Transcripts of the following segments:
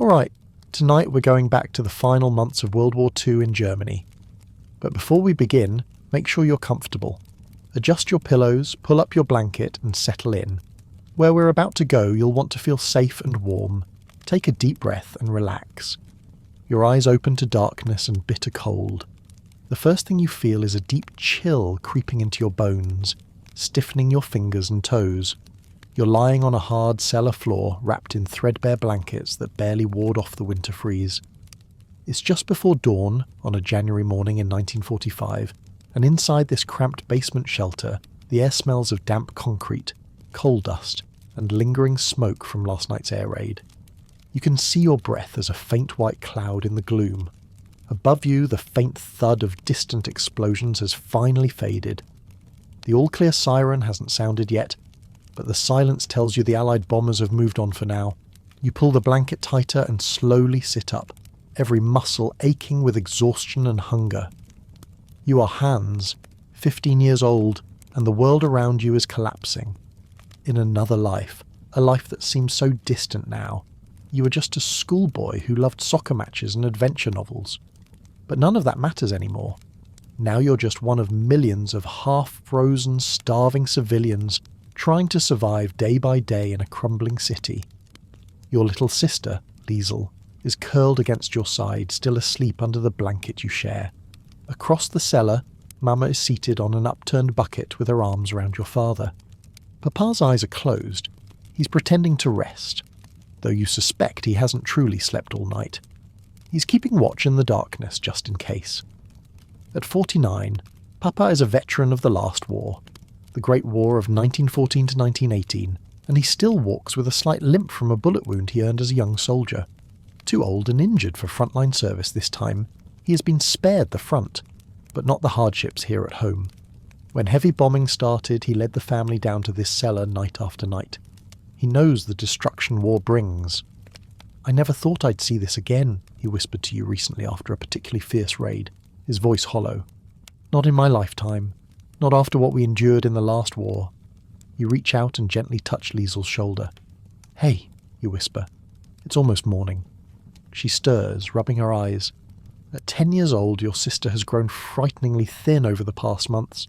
Alright, tonight we're going back to the final months of World War II in Germany. But before we begin, make sure you're comfortable. Adjust your pillows, pull up your blanket and settle in. Where we're about to go, you'll want to feel safe and warm. Take a deep breath and relax. Your eyes open to darkness and bitter cold. The first thing you feel is a deep chill creeping into your bones, stiffening your fingers and toes. You're lying on a hard cellar floor wrapped in threadbare blankets that barely ward off the winter freeze. It's just before dawn on a January morning in 1945, and inside this cramped basement shelter, the air smells of damp concrete, coal dust, and lingering smoke from last night's air raid. You can see your breath as a faint white cloud in the gloom. Above you, the faint thud of distant explosions has finally faded. The all-clear siren hasn't sounded yet, but the silence tells you the Allied bombers have moved on for now. You pull the blanket tighter and slowly sit up, every muscle aching with exhaustion and hunger. You are Hans, 15 years old, and the world around you is collapsing. In another life, a life that seems so distant now, you were just a schoolboy who loved soccer matches and adventure novels. But none of that matters anymore. Now you're just one of millions of half-frozen, starving civilians trying to survive day by day in a crumbling city. Your little sister, Liesel, is curled against your side, still asleep under the blanket you share. Across the cellar, Mama is seated on an upturned bucket with her arms around your father. Papa's eyes are closed. He's pretending to rest, though you suspect he hasn't truly slept all night. He's keeping watch in the darkness just in case. At 49, Papa is a veteran of the last war, the Great War of 1914 to 1918, and he still walks with a slight limp from a bullet wound he earned as a young soldier. Too old and injured for frontline service this time, he has been spared the front, but not the hardships here at home. When heavy bombing started, he led the family down to this cellar night after night. He knows the destruction war brings. "I never thought I'd see this again," he whispered to you recently after a particularly fierce raid, his voice hollow. "Not in my lifetime. Not after what we endured in the last war." You reach out and gently touch Liesel's shoulder. "Hey," you whisper. It's almost morning. She stirs, rubbing her eyes. At 10 years old, your sister has grown frighteningly thin over the past months.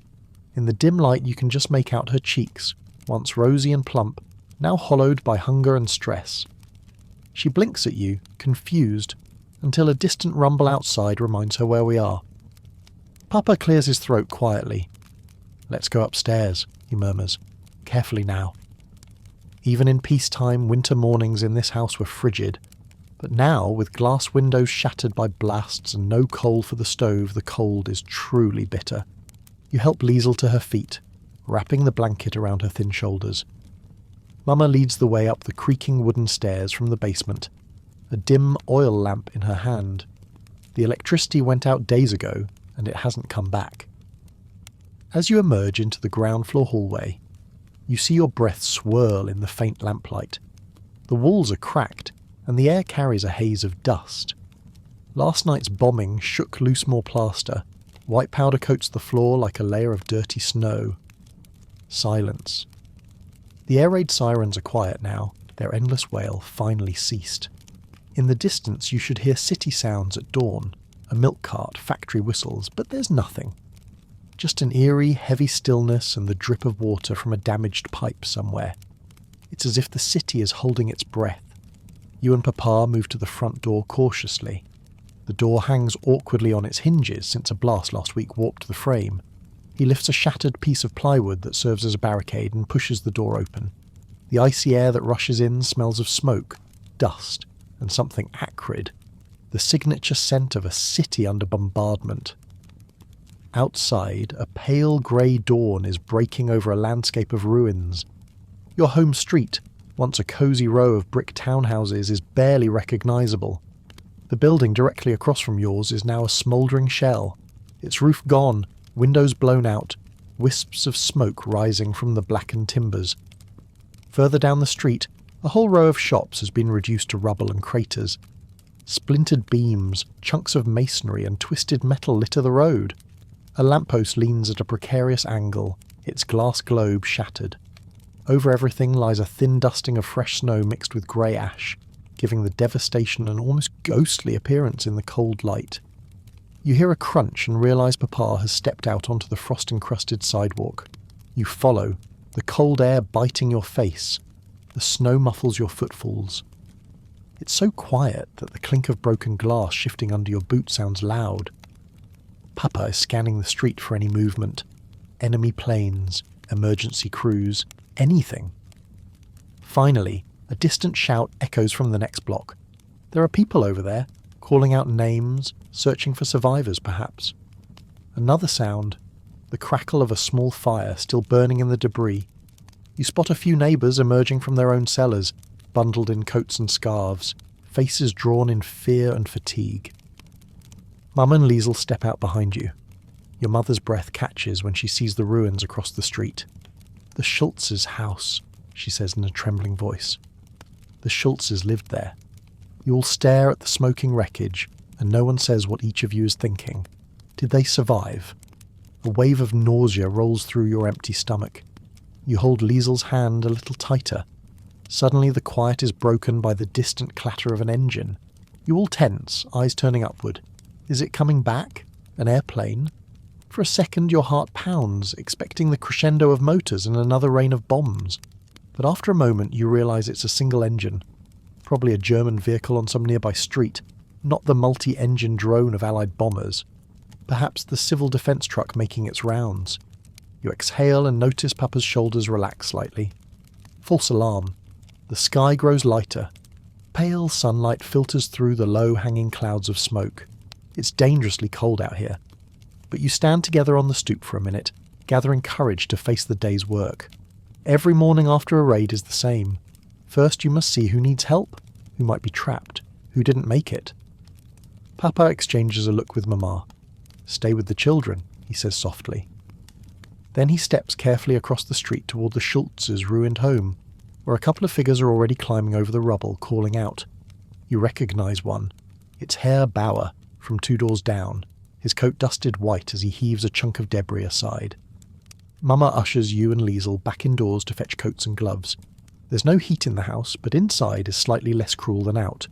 In the dim light, you can just make out her cheeks, once rosy and plump, now hollowed by hunger and stress. She blinks at you, confused, until a distant rumble outside reminds her where we are. Papa clears his throat quietly. "Let's go upstairs," he murmurs. "Carefully now." Even in peacetime, winter mornings in this house were frigid. But now, with glass windows shattered by blasts and no coal for the stove, the cold is truly bitter. You help Liesel to her feet, wrapping the blanket around her thin shoulders. Mama leads the way up the creaking wooden stairs from the basement, a dim oil lamp in her hand. The electricity went out days ago, and it hasn't come back. As you emerge into the ground floor hallway, you see your breath swirl in the faint lamplight. The walls are cracked, and the air carries a haze of dust. Last night's bombing shook loose more plaster. White powder coats the floor like a layer of dirty snow. Silence. The air raid sirens are quiet now, their endless wail finally ceased. In the distance you should hear city sounds at dawn, a milk cart, factory whistles, but there's nothing. Just an eerie, heavy stillness and the drip of water from a damaged pipe somewhere. It's as if the city is holding its breath. You and Papa move to the front door cautiously. The door hangs awkwardly on its hinges since a blast last week warped the frame. He lifts a shattered piece of plywood that serves as a barricade and pushes the door open. The icy air that rushes in smells of smoke, dust, and something acrid. The signature scent of a city under bombardment. Outside, a pale grey dawn is breaking over a landscape of ruins. Your home street, once a cosy row of brick townhouses, is barely recognisable. The building directly across from yours is now a smouldering shell, its roof gone, windows blown out, wisps of smoke rising from the blackened timbers. Further down the street, a whole row of shops has been reduced to rubble and craters. Splintered beams, chunks of masonry and twisted metal litter the road. A lamppost leans at a precarious angle, its glass globe shattered. Over everything lies a thin dusting of fresh snow mixed with grey ash. giving the devastation an almost ghostly appearance in the cold light. You hear a crunch and realise Papa has stepped out onto the frost-encrusted sidewalk. You follow, the cold air biting your face. The snow muffles your footfalls. It's so quiet that the clink of broken glass shifting under your boot sounds loud. Papa is scanning the street for any movement. Enemy planes, emergency crews, anything. Finally, a distant shout echoes from the next block. There are people over there, calling out names, searching for survivors perhaps. Another sound, the crackle of a small fire still burning in the debris. You spot a few neighbours emerging from their own cellars, bundled in coats and scarves, faces drawn in fear and fatigue. Mum and Liesl step out behind you. Your mother's breath catches when she sees the ruins across the street. "The Schultz's house," she says in a trembling voice. The Schultzes lived there. You all stare at the smoking wreckage, and no one says what each of you is thinking. Did they survive? A wave of nausea rolls through your empty stomach. You hold Liesl's hand a little tighter. Suddenly the quiet is broken by the distant clatter of an engine. You all tense, eyes turning upward. Is it coming back? An airplane? For a second your heart pounds, expecting the crescendo of motors and another rain of bombs. But after a moment you realise it's a single engine. Probably a German vehicle on some nearby street, not the multi-engine drone of Allied bombers. Perhaps the civil defence truck making its rounds. You exhale and notice Papa's shoulders relax slightly. False alarm. The sky grows lighter. Pale sunlight filters through the low-hanging clouds of smoke. It's dangerously cold out here. But you stand together on the stoop for a minute, gathering courage to face the day's work. Every morning after a raid is the same. First you must see who needs help, who might be trapped, who didn't make it. Papa exchanges a look with Mama. "Stay with the children," he says softly. Then he steps carefully across the street toward the Schultz's ruined home, where a couple of figures are already climbing over the rubble, calling out. You recognise one. It's Herr Bauer, from 2 doors down, his coat dusted white as he heaves a chunk of debris aside. Mama ushers you and Liesl back indoors to fetch coats and gloves. There's no heat in the house, but inside is slightly less cruel than out.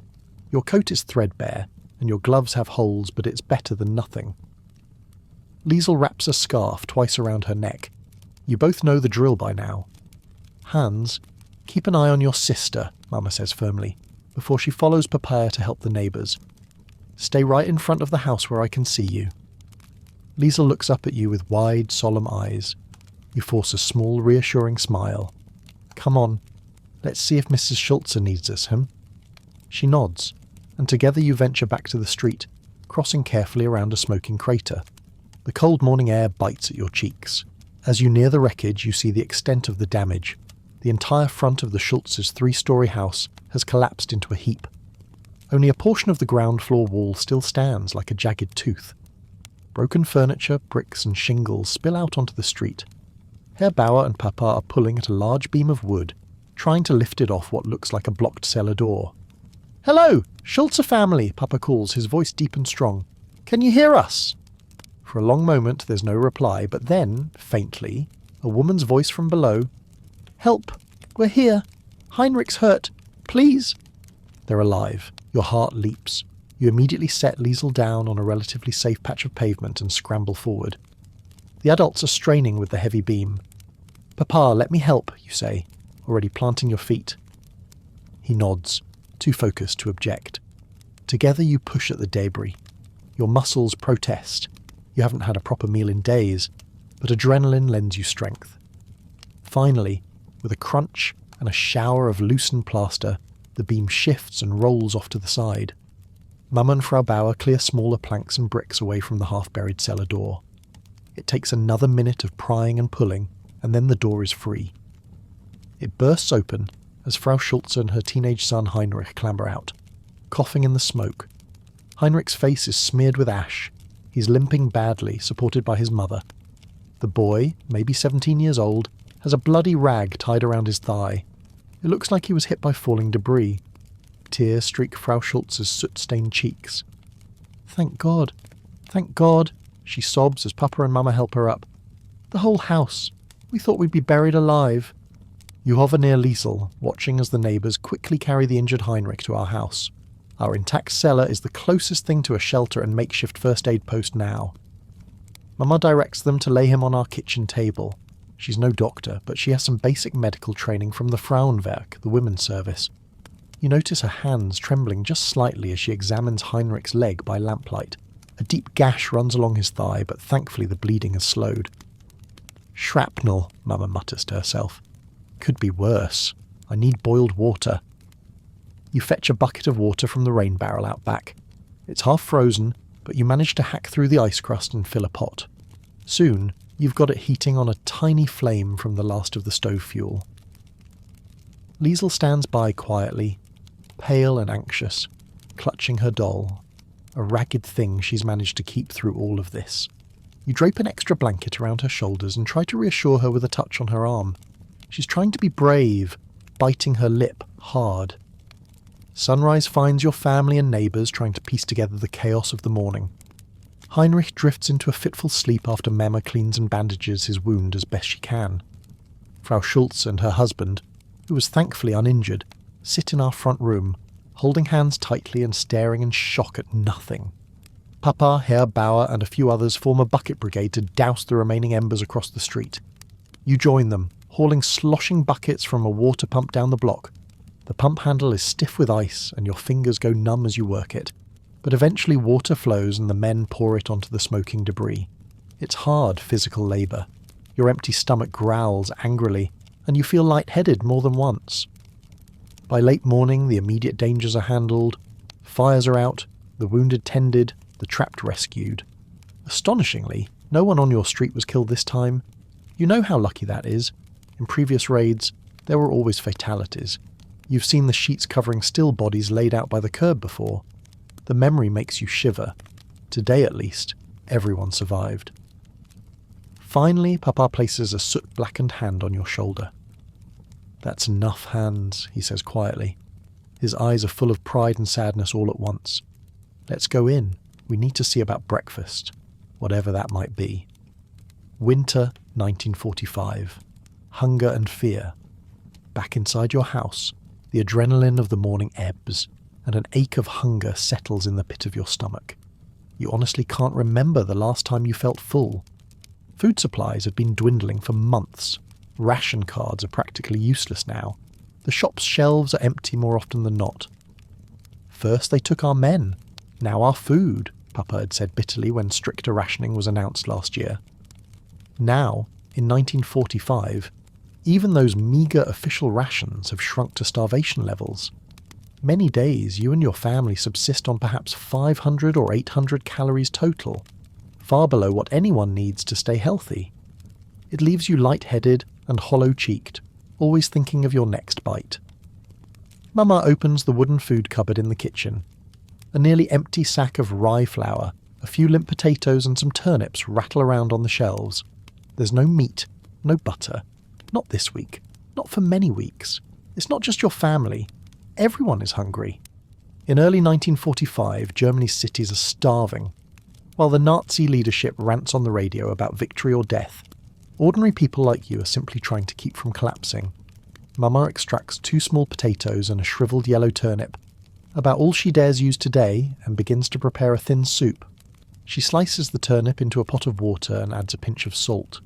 Your coat is threadbare, and your gloves have holes, but it's better than nothing. Liesl wraps a scarf twice around her neck. You both know the drill by now. Hans, keep an eye on your sister, Mama says firmly, before she follows Papa to help the neighbours. Stay right in front of the house where I can see you. Liesl looks up at you with wide, solemn eyes. You force a small, reassuring smile. Come on, let's see if Mrs. Schultze needs us, She nods, and together you venture back to the street, crossing carefully around a smoking crater. The cold morning air bites at your cheeks. As you near the wreckage, you see the extent of the damage. The entire front of the Schultz's 3-story house has collapsed into a heap. Only a portion of the ground floor wall still stands like a jagged tooth. Broken furniture, bricks and shingles spill out onto the street. Herr Bauer and Papa are pulling at a large beam of wood, trying to lift it off what looks like a blocked cellar door. "Hello, Schulze family," Papa calls, his voice deep and strong. "Can you hear us?" For a long moment there's no reply, but then, faintly, a woman's voice from below. "Help! We're here! Heinrich's hurt! Please!" They're alive. Your heart leaps. You immediately set Liesl down on a relatively safe patch of pavement and scramble forward. The adults are straining with the heavy beam. "Papa, let me help," you say, already planting your feet. He nods, too focused to object. Together you push at the debris. Your muscles protest. You haven't had a proper meal in days, but adrenaline lends you strength. Finally, with a crunch and a shower of loosened plaster, the beam shifts and rolls off to the side. Mama and Frau Bauer clear smaller planks and bricks away from the half-buried cellar door. It takes another minute of prying and pulling, and then the door is free. It bursts open as Frau Schultze and her teenage son Heinrich clamber out, coughing in the smoke. Heinrich's face is smeared with ash. He's limping badly, supported by his mother. The boy, maybe 17 years old, has a bloody rag tied around his thigh. It looks like he was hit by falling debris. Tears streak Frau Schultze's soot-stained cheeks. Thank God, she sobs as Papa and Mama help her up. "The whole house. We thought we'd be buried alive." You hover near Liesel, watching as the neighbours quickly carry the injured Heinrich to our house. Our intact cellar is the closest thing to a shelter and makeshift first aid post now. Mama directs them to lay him on our kitchen table. She's no doctor, but she has some basic medical training from the Frauenwerk, the women's service. You notice her hands trembling just slightly as she examines Heinrich's leg by lamplight. A deep gash runs along his thigh, but thankfully the bleeding has slowed. Shrapnel, Mama mutters to herself. Could be worse. I need boiled water. You fetch a bucket of water from the rain barrel out back. It's half frozen, but you manage to hack through the ice crust and fill a pot. Soon, you've got it heating on a tiny flame from the last of the stove fuel. Liesel stands by quietly, pale and anxious, clutching her doll, a ragged thing she's managed to keep through all of this. You drape an extra blanket around her shoulders and try to reassure her with a touch on her arm. She's trying to be brave, biting her lip hard. Sunrise finds your family and neighbours trying to piece together the chaos of the morning. Heinrich drifts into a fitful sleep after Mama cleans and bandages his wound as best she can. Frau Schultz and her husband, who was thankfully uninjured, sit in our front room, holding hands tightly and staring in shock at nothing. Papa, Herr Bauer and a few others form a bucket brigade to douse the remaining embers across the street. You join them, hauling sloshing buckets from a water pump down the block. The pump handle is stiff with ice and your fingers go numb as you work it. But eventually water flows and the men pour it onto the smoking debris. It's hard physical labour. Your empty stomach growls angrily, and you feel lightheaded more than once. By late morning, the immediate dangers are handled, fires are out, the wounded tended, the trapped rescued. Astonishingly, no one on your street was killed this time. You know how lucky that is. In previous raids, there were always fatalities. You've seen the sheets covering still bodies laid out by the curb before. The memory makes you shiver. Today, at least, everyone survived. Finally, Papa places a soot-blackened hand on your shoulder. "That's enough, Hans," he says quietly. His eyes are full of pride and sadness all at once. "Let's go in. We need to see about breakfast, whatever that might be." Winter 1945. Hunger and fear. Back inside your house, the adrenaline of the morning ebbs, and an ache of hunger settles in the pit of your stomach. You honestly can't remember the last time you felt full. Food supplies have been dwindling for months. Ration cards are practically useless now. The shop's shelves are empty more often than not. First they took our men, now our food, Papa had said bitterly when stricter rationing was announced last year. Now, in 1945, even those meagre official rations have shrunk to starvation levels. Many days you and your family subsist on perhaps 500 or 800 calories total, far below what anyone needs to stay healthy. It leaves you lightheaded and hollow-cheeked, always thinking of your next bite. Mama opens the wooden food cupboard in the kitchen. A nearly empty sack of rye flour, a few limp potatoes and some turnips rattle around on the shelves. There's no meat, no butter. Not this week. Not for many weeks. It's not just your family. Everyone is hungry. In early 1945, Germany's cities are starving. While the Nazi leadership rants on the radio about victory or death, ordinary people like you are simply trying to keep from collapsing. Mama extracts 2 small potatoes and a shriveled yellow turnip, about all she dares use today, and begins to prepare a thin soup. She slices the turnip into a pot of water and adds a pinch of salt.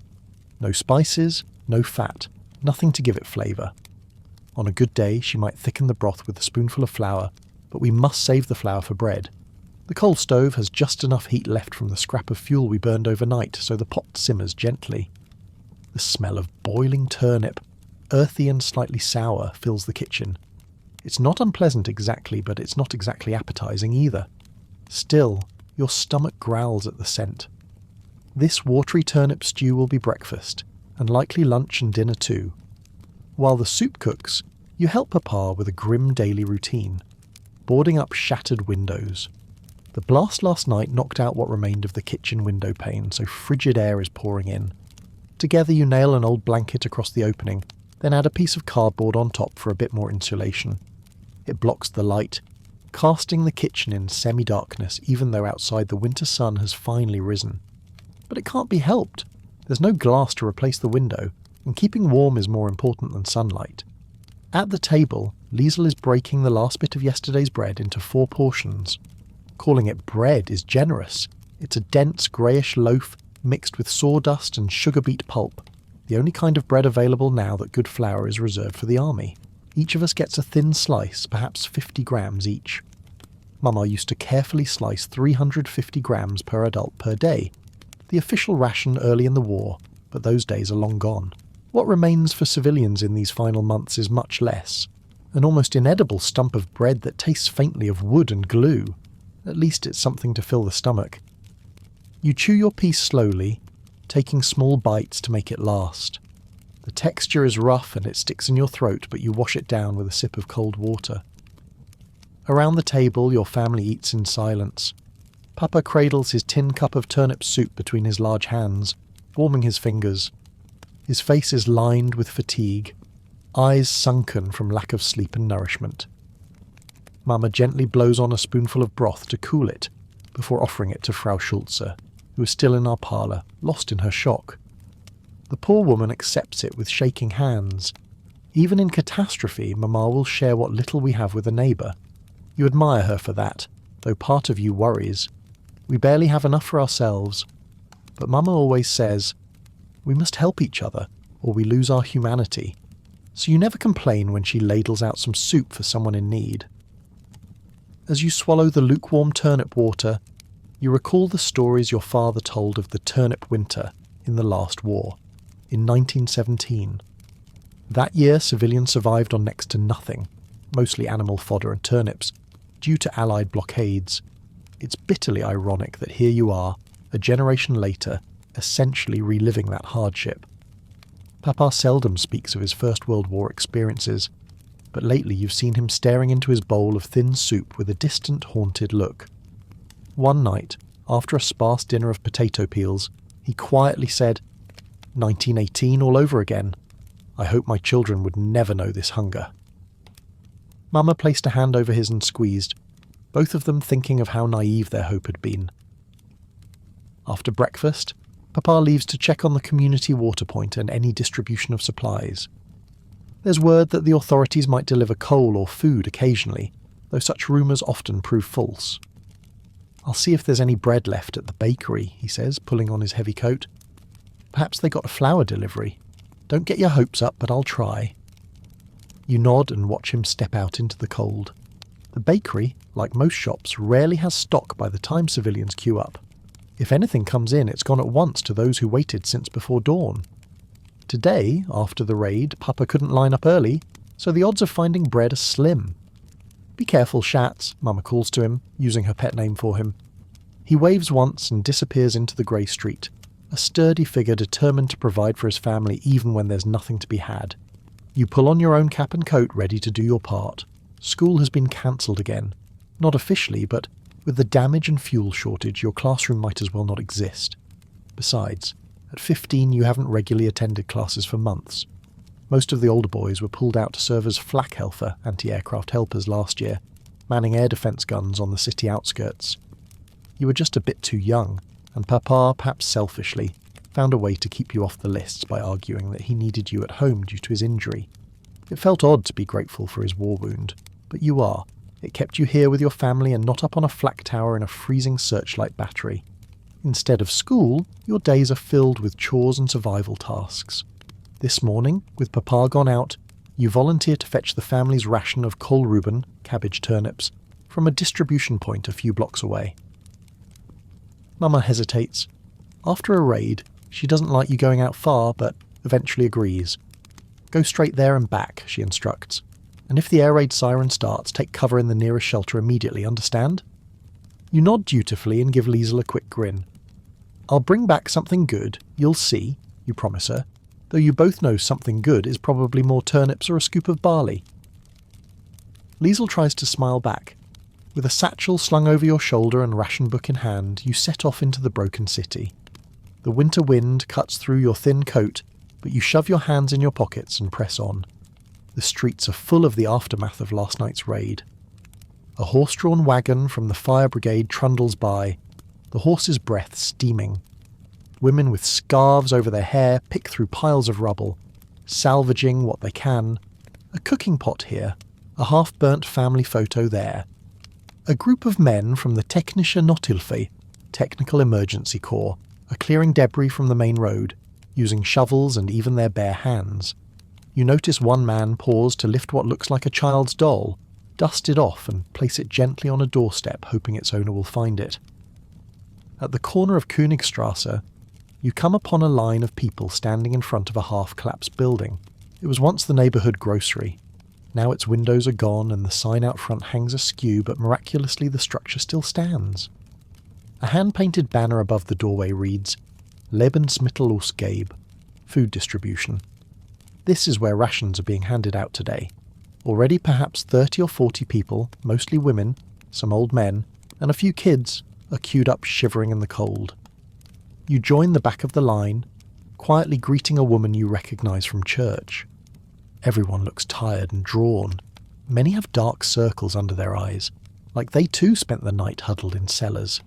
No spices, no fat, nothing to give it flavour. On a good day, she might thicken the broth with a spoonful of flour, but we must save the flour for bread. The coal stove has just enough heat left from the scrap of fuel we burned overnight, so the pot simmers gently. The smell of boiling turnip, earthy and slightly sour, fills the kitchen. It's not unpleasant exactly, but it's not exactly appetizing either. Still, your stomach growls at the scent. This watery turnip stew will be breakfast, and likely lunch and dinner too. While the soup cooks, you help Papa with a grim daily routine, boarding up shattered windows. The blast last night knocked out what remained of the kitchen window pane, so frigid air is pouring in. Together you nail an old blanket across the opening, then add a piece of cardboard on top for a bit more insulation. It blocks the light, casting the kitchen in semi-darkness even though outside the winter sun has finally risen. But it can't be helped. There's no glass to replace the window, and keeping warm is more important than sunlight. At the table, Liesl is breaking the last bit of yesterday's bread into 4 portions. Calling it bread is generous. It's a dense greyish loaf mixed with sawdust and sugar beet pulp, the only kind of bread available now that good flour is reserved for the army. Each of us gets a thin slice, perhaps 50 grams each. Mama used to carefully slice 350 grams per adult per day, the official ration early in the war, but those days are long gone. What remains for civilians in these final months is much less, an almost inedible stump of bread that tastes faintly of wood and glue. At least it's something to fill the stomach. You chew your piece slowly, taking small bites to make it last. The texture is rough and it sticks in your throat, but you wash it down with a sip of cold water. Around the table, your family eats in silence. Papa cradles his tin cup of turnip soup between his large hands, warming his fingers. His face is lined with fatigue, eyes sunken from lack of sleep and nourishment. Mama gently blows on a spoonful of broth to cool it, before offering it to Frau Schulze, who is still in our parlour, lost in her shock. The poor woman accepts it with shaking hands. Even in catastrophe, Mama will share what little we have with a neighbour. You admire her for that, though part of you worries. We barely have enough for ourselves. But Mama always says, we must help each other, or we lose our humanity. So you never complain when she ladles out some soup for someone in need. As you swallow the lukewarm turnip water, you recall the stories your father told of the turnip winter in the last war, in 1917. That year, civilians survived on next to nothing, mostly animal fodder and turnips, due to Allied blockades. It's bitterly ironic that here you are, a generation later, essentially reliving that hardship. Papa seldom speaks of his First World War experiences, but lately you've seen him staring into his bowl of thin soup with a distant, haunted look. One night, after a sparse dinner of potato peels, he quietly said, 1918 all over again. I hope my children would never know this hunger. Mama placed a hand over his and squeezed, both of them thinking of how naive their hope had been. After breakfast, Papa leaves to check on the community water point and any distribution of supplies. There's word that the authorities might deliver coal or food occasionally, though such rumours often prove false. I'll see if there's any bread left at the bakery, he says, pulling on his heavy coat. Perhaps they got a flour delivery. Don't get your hopes up, but I'll try. You nod and watch him step out into the cold. The bakery, like most shops, rarely has stock by the time civilians queue up. If anything comes in, it's gone at once to those who waited since before dawn. Today, after the raid, Papa couldn't line up early, so the odds of finding bread are slim. Be careful, Schatz, Mama calls to him, using her pet name for him. He waves once and disappears into the grey street, a sturdy figure determined to provide for his family even when there's nothing to be had. You pull on your own cap and coat ready to do your part. School has been cancelled again. Not officially, but with the damage and fuel shortage, your classroom might as well not exist. Besides, at 15 you haven't regularly attended classes for months. Most of the older boys were pulled out to serve as Flakhelfer anti-aircraft helpers last year, manning air defence guns on the city outskirts. You were just a bit too young, and Papa, perhaps selfishly, found a way to keep you off the lists by arguing that he needed you at home due to his injury. It felt odd to be grateful for his war wound, but you are. It kept you here with your family and not up on a flak tower in a freezing searchlight battery. Instead of school, your days are filled with chores and survival tasks. This morning, with Papa gone out, you volunteer to fetch the family's ration of kohlrüben, cabbage turnips, from a distribution point a few blocks away. Mama hesitates. After a raid, she doesn't like you going out far, but eventually agrees. Go straight there and back, she instructs. And if the air raid siren starts, take cover in the nearest shelter immediately, understand? You nod dutifully and give Liesl a quick grin. I'll bring back something good, you'll see, you promise her, though you both know something good is probably more turnips or a scoop of barley. Liesl tries to smile back. With a satchel slung over your shoulder and ration book in hand, you set off into the broken city. The winter wind cuts through your thin coat, but you shove your hands in your pockets and press on. The streets are full of the aftermath of last night's raid. A horse-drawn wagon from the fire brigade trundles by, the horse's breath steaming. Women with scarves over their hair pick through piles of rubble, salvaging what they can. A cooking pot here, a half-burnt family photo there. A group of men from the Technische Nothilfe, Technical Emergency Corps, are clearing debris from the main road, using shovels and even their bare hands. You notice one man pause to lift what looks like a child's doll, dust it off and place it gently on a doorstep, hoping its owner will find it. At the corner of Königstrasse, you come upon a line of people standing in front of a half-collapsed building. It was once the neighbourhood grocery. Now its windows are gone and the sign out front hangs askew, but miraculously the structure still stands. A hand-painted banner above the doorway reads, Lebensmittelausgabe, food distribution. This is where rations are being handed out today. Already perhaps 30 or 40 people, mostly women, some old men, and a few kids, are queued up shivering in the cold. You join the back of the line, quietly greeting a woman you recognise from church. Everyone looks tired and drawn. Many have dark circles under their eyes, like they too spent the night huddled in cellars.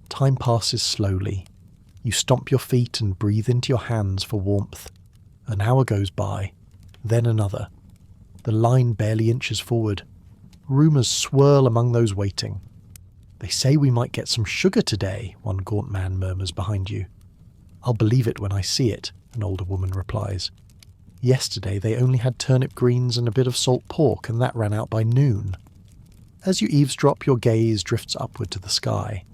Time passes slowly. You stomp your feet and breathe into your hands for warmth. An hour goes by, then another. The line barely inches forward. Rumours swirl among those waiting. They say we might get some sugar today, one gaunt man murmurs behind you. I'll believe it when I see it, an older woman replies. Yesterday they only had turnip greens and a bit of salt pork, and that ran out by noon. As you eavesdrop, your gaze drifts upward to the sky.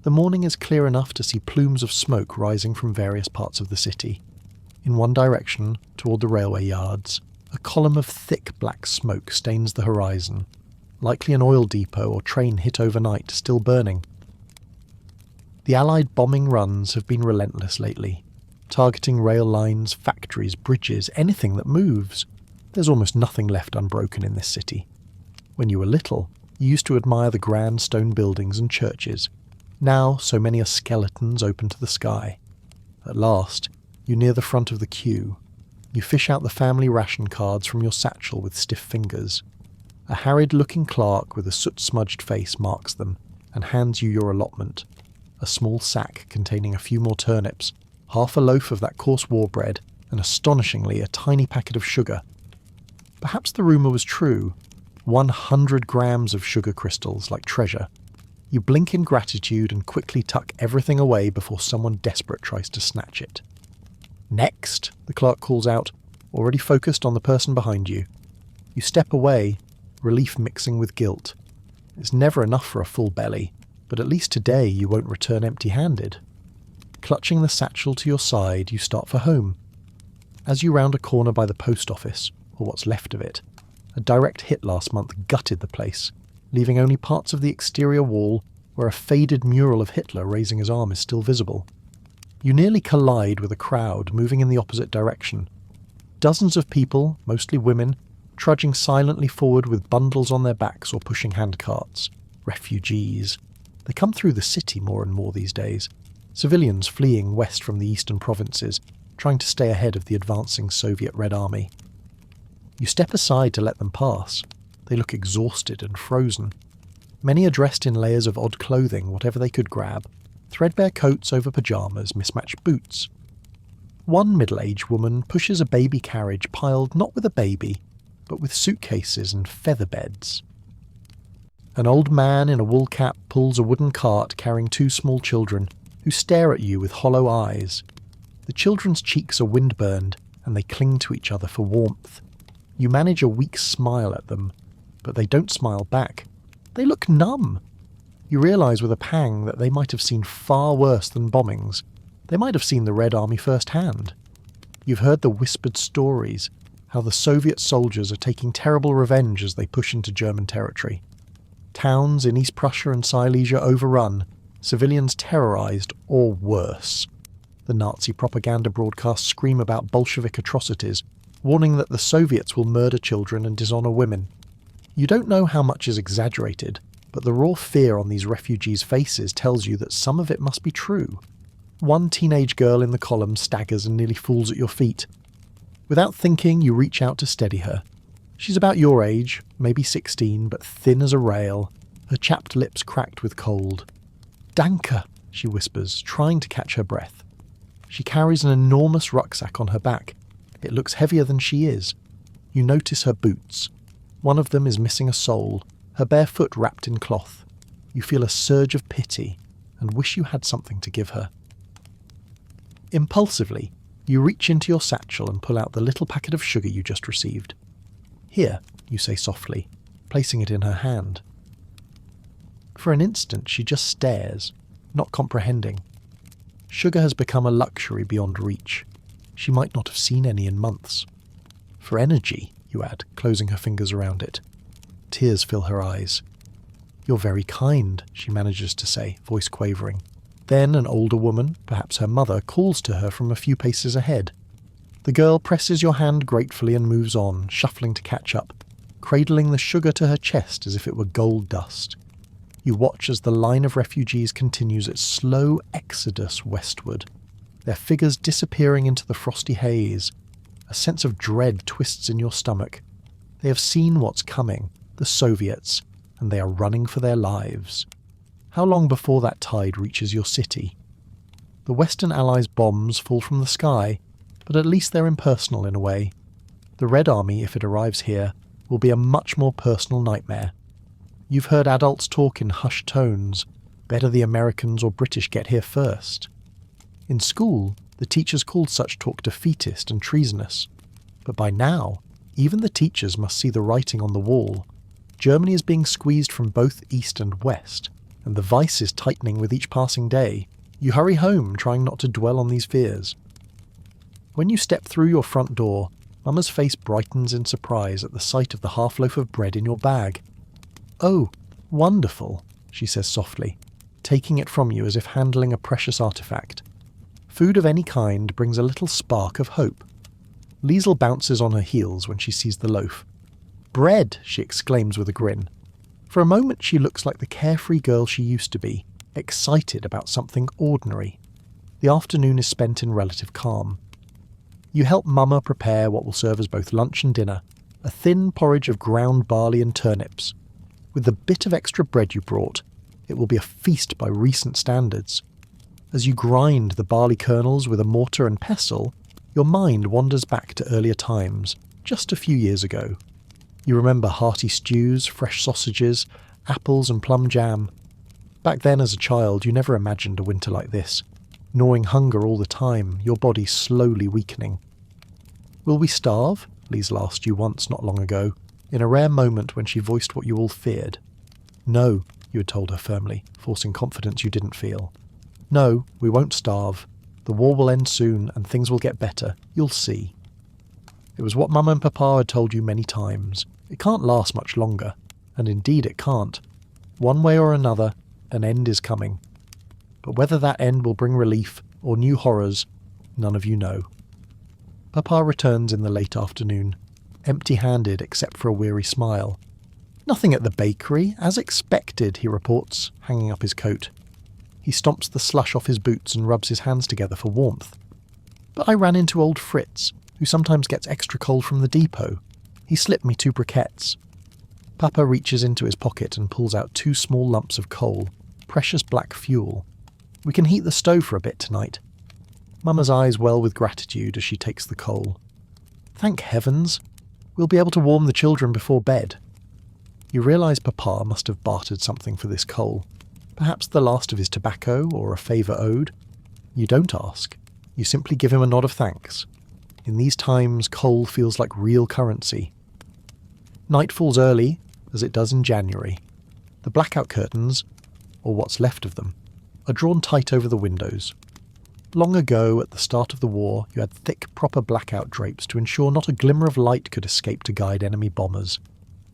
The morning is clear enough to see plumes of smoke rising from various parts of the city. In one direction, toward the railway yards, a column of thick black smoke stains the horizon, likely an oil depot or train hit overnight, still burning. The Allied bombing runs have been relentless lately, targeting rail lines, factories, bridges, anything that moves. There's almost nothing left unbroken in this city. When you were little, you used to admire the grand stone buildings and churches. Now, so many are skeletons open to the sky. At last, you near the front of the queue. You fish out the family ration cards from your satchel with stiff fingers. A harried-looking clerk with a soot-smudged face marks them and hands you your allotment. A small sack containing a few more turnips, half a loaf of that coarse war bread, and astonishingly a tiny packet of sugar. Perhaps the rumour was true. 100 grams of sugar crystals, like treasure. You blink in gratitude and quickly tuck everything away before someone desperate tries to snatch it. Next, the clerk calls out, already focused on the person behind you. You step away, relief mixing with guilt. It's never enough for a full belly, but at least today you won't return empty-handed. Clutching the satchel to your side, you start for home. As you round a corner by the post office, or what's left of it, a direct hit last month gutted the place, leaving only parts of the exterior wall where a faded mural of Hitler raising his arm is still visible. You nearly collide with a crowd moving in the opposite direction. Dozens of people, mostly women, trudging silently forward with bundles on their backs or pushing handcarts. Refugees. They come through the city more and more these days. Civilians fleeing west from the eastern provinces, trying to stay ahead of the advancing Soviet Red Army. You step aside to let them pass. They look exhausted and frozen. Many are dressed in layers of odd clothing, whatever they could grab. Threadbare coats over pyjamas, mismatched boots. One middle-aged woman pushes a baby carriage piled not with a baby, but with suitcases and feather beds. An old man in a wool cap pulls a wooden cart carrying two small children, who stare at you with hollow eyes. The children's cheeks are wind-burned, and they cling to each other for warmth. You manage a weak smile at them, but they don't smile back. They look numb. You realise with a pang that they might have seen far worse than bombings. They might have seen the Red Army firsthand. You've heard the whispered stories, how the Soviet soldiers are taking terrible revenge as they push into German territory. Towns in East Prussia and Silesia overrun, civilians terrorised or worse. The Nazi propaganda broadcasts scream about Bolshevik atrocities, warning that the Soviets will murder children and dishonour women. You don't know how much is exaggerated, but the raw fear on these refugees' faces tells you that some of it must be true. One teenage girl in the column staggers and nearly falls at your feet. Without thinking, you reach out to steady her. She's about your age, maybe 16, but thin as a rail, her chapped lips cracked with cold. "Danke," she whispers, trying to catch her breath. She carries an enormous rucksack on her back. It looks heavier than she is. You notice her boots. One of them is missing a sole, her bare foot wrapped in cloth. You feel a surge of pity and wish you had something to give her. Impulsively, you reach into your satchel and pull out the little packet of sugar you just received. "Here," you say softly, placing it in her hand. For an instant she just stares, not comprehending. Sugar has become a luxury beyond reach. She might not have seen any in months. "For energy," you add, closing her fingers around it. Tears fill her eyes. "You're very kind," she manages to say, voice quavering. Then an older woman, perhaps her mother, calls to her from a few paces ahead. The girl presses your hand gratefully and moves on, shuffling to catch up, cradling the sugar to her chest as if it were gold dust. You watch as the line of refugees continues its slow exodus westward, their figures disappearing into the frosty haze. A sense of dread twists in your stomach. They have seen what's coming, the Soviets, and they are running for their lives. How long before that tide reaches your city? The Western Allies' bombs fall from the sky, but at least they're impersonal in a way. The Red Army, if it arrives here, will be a much more personal nightmare. You've heard adults talk in hushed tones. Better the Americans or British get here first. In school, the teachers called such talk defeatist and treasonous. But by now, even the teachers must see the writing on the wall. Germany is being squeezed from both east and west, and the vice is tightening with each passing day. You hurry home, trying not to dwell on these fears. When you step through your front door, Mama's face brightens in surprise at the sight of the half-loaf of bread in your bag. "Oh, wonderful," she says softly, taking it from you as if handling a precious artifact. Food of any kind brings a little spark of hope. Liesel bounces on her heels when she sees the loaf. "Bread!" she exclaims with a grin. For a moment she looks like the carefree girl she used to be, excited about something ordinary. The afternoon is spent in relative calm. You help Mama prepare what will serve as both lunch and dinner, a thin porridge of ground barley and turnips. With the bit of extra bread you brought, it will be a feast by recent standards. As you grind the barley kernels with a mortar and pestle, your mind wanders back to earlier times, just a few years ago. You remember hearty stews, fresh sausages, apples and plum jam. Back then as a child you never imagined a winter like this, gnawing hunger all the time, your body slowly weakening. "Will we starve?" Liesl asked you once not long ago, in a rare moment when she voiced what you all feared. "No," you had told her firmly, forcing confidence you didn't feel. "No, we won't starve. The war will end soon and things will get better. You'll see." It was what Mama and Papa had told you many times. It can't last much longer, and indeed it can't. One way or another, an end is coming. But whether that end will bring relief or new horrors, none of you know. Papa returns in the late afternoon, empty-handed except for a weary smile. "Nothing at the bakery, as expected," he reports, hanging up his coat. He stomps the slush off his boots and rubs his hands together for warmth. "But I ran into old Fritz, who sometimes gets extra coal from the depot. He slipped me 2 briquettes." Papa reaches into his pocket and pulls out 2 small lumps of coal, precious black fuel. "We can heat the stove for a bit tonight." Mama's eyes well with gratitude as she takes the coal. "Thank heavens! We'll be able to warm the children before bed." You realise Papa must have bartered something for this coal. Perhaps the last of his tobacco or a favour owed. You don't ask. You simply give him a nod of thanks. In these times, coal feels like real currency. Night falls early, as it does in January. The blackout curtains, or what's left of them, are drawn tight over the windows. Long ago, at the start of the war, you had thick, proper blackout drapes to ensure not a glimmer of light could escape to guide enemy bombers.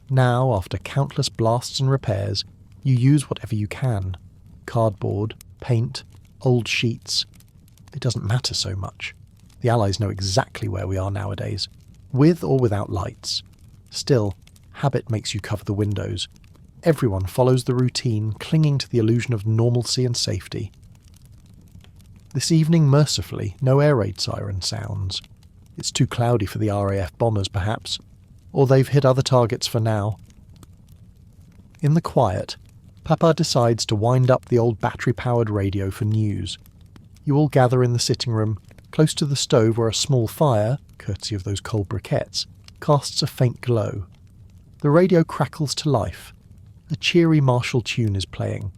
Now, after countless blasts and repairs, you use whatever you can. Cardboard, paint, old sheets. It doesn't matter so much. The Allies know exactly where we are nowadays, with or without lights. Still, habit makes you cover the windows. Everyone follows the routine, clinging to the illusion of normalcy and safety. This evening, mercifully, no air raid siren sounds. It's too cloudy for the RAF bombers, perhaps, or they've hit other targets for now. In the quiet, Papa decides to wind up the old battery-powered radio for news. You all gather in the sitting room, close to the stove where a small fire, courtesy of those cold briquettes, casts a faint glow. The radio crackles to life. A cheery martial tune is playing,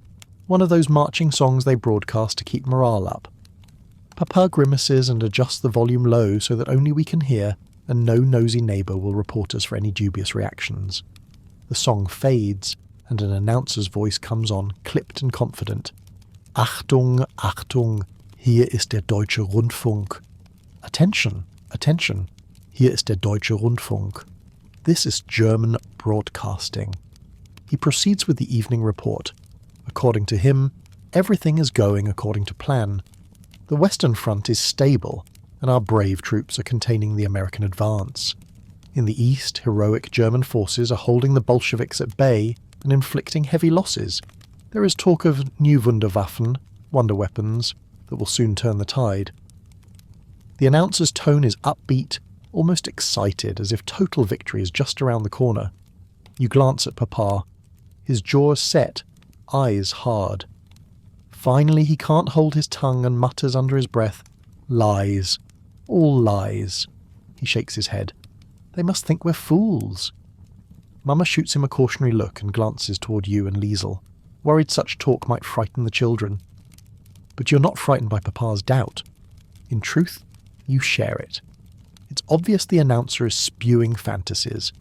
one of those marching songs they broadcast to keep morale up. Papa grimaces and adjusts the volume low so that only we can hear, and no nosy neighbour will report us for any dubious reactions. The song fades, and an announcer's voice comes on, clipped and confident. Achtung, Achtung, hier ist der Deutsche Rundfunk. Attention, attention, hier ist der Deutsche Rundfunk. This is German broadcasting. He proceeds with the evening report. According to him, everything is going according to plan. The Western Front is stable, and our brave troops are containing the American advance. In the east, heroic German forces are holding the Bolsheviks at bay and inflicting heavy losses. There is talk of new Wunderwaffen, wonder weapons, that will soon turn the tide. The announcer's tone is upbeat, almost excited, as if total victory is just around the corner. You glance at Papa. His jaws set, eyes hard. Finally he can't hold his tongue and mutters under his breath, "Lies. All lies." He shakes his head. They must think we're fools. Mama shoots him a cautionary look and glances toward you and Liesel, worried such talk might frighten the children. But you're not frightened by Papa's doubt. In truth, you share it. It's obvious the announcer is spewing fantasies.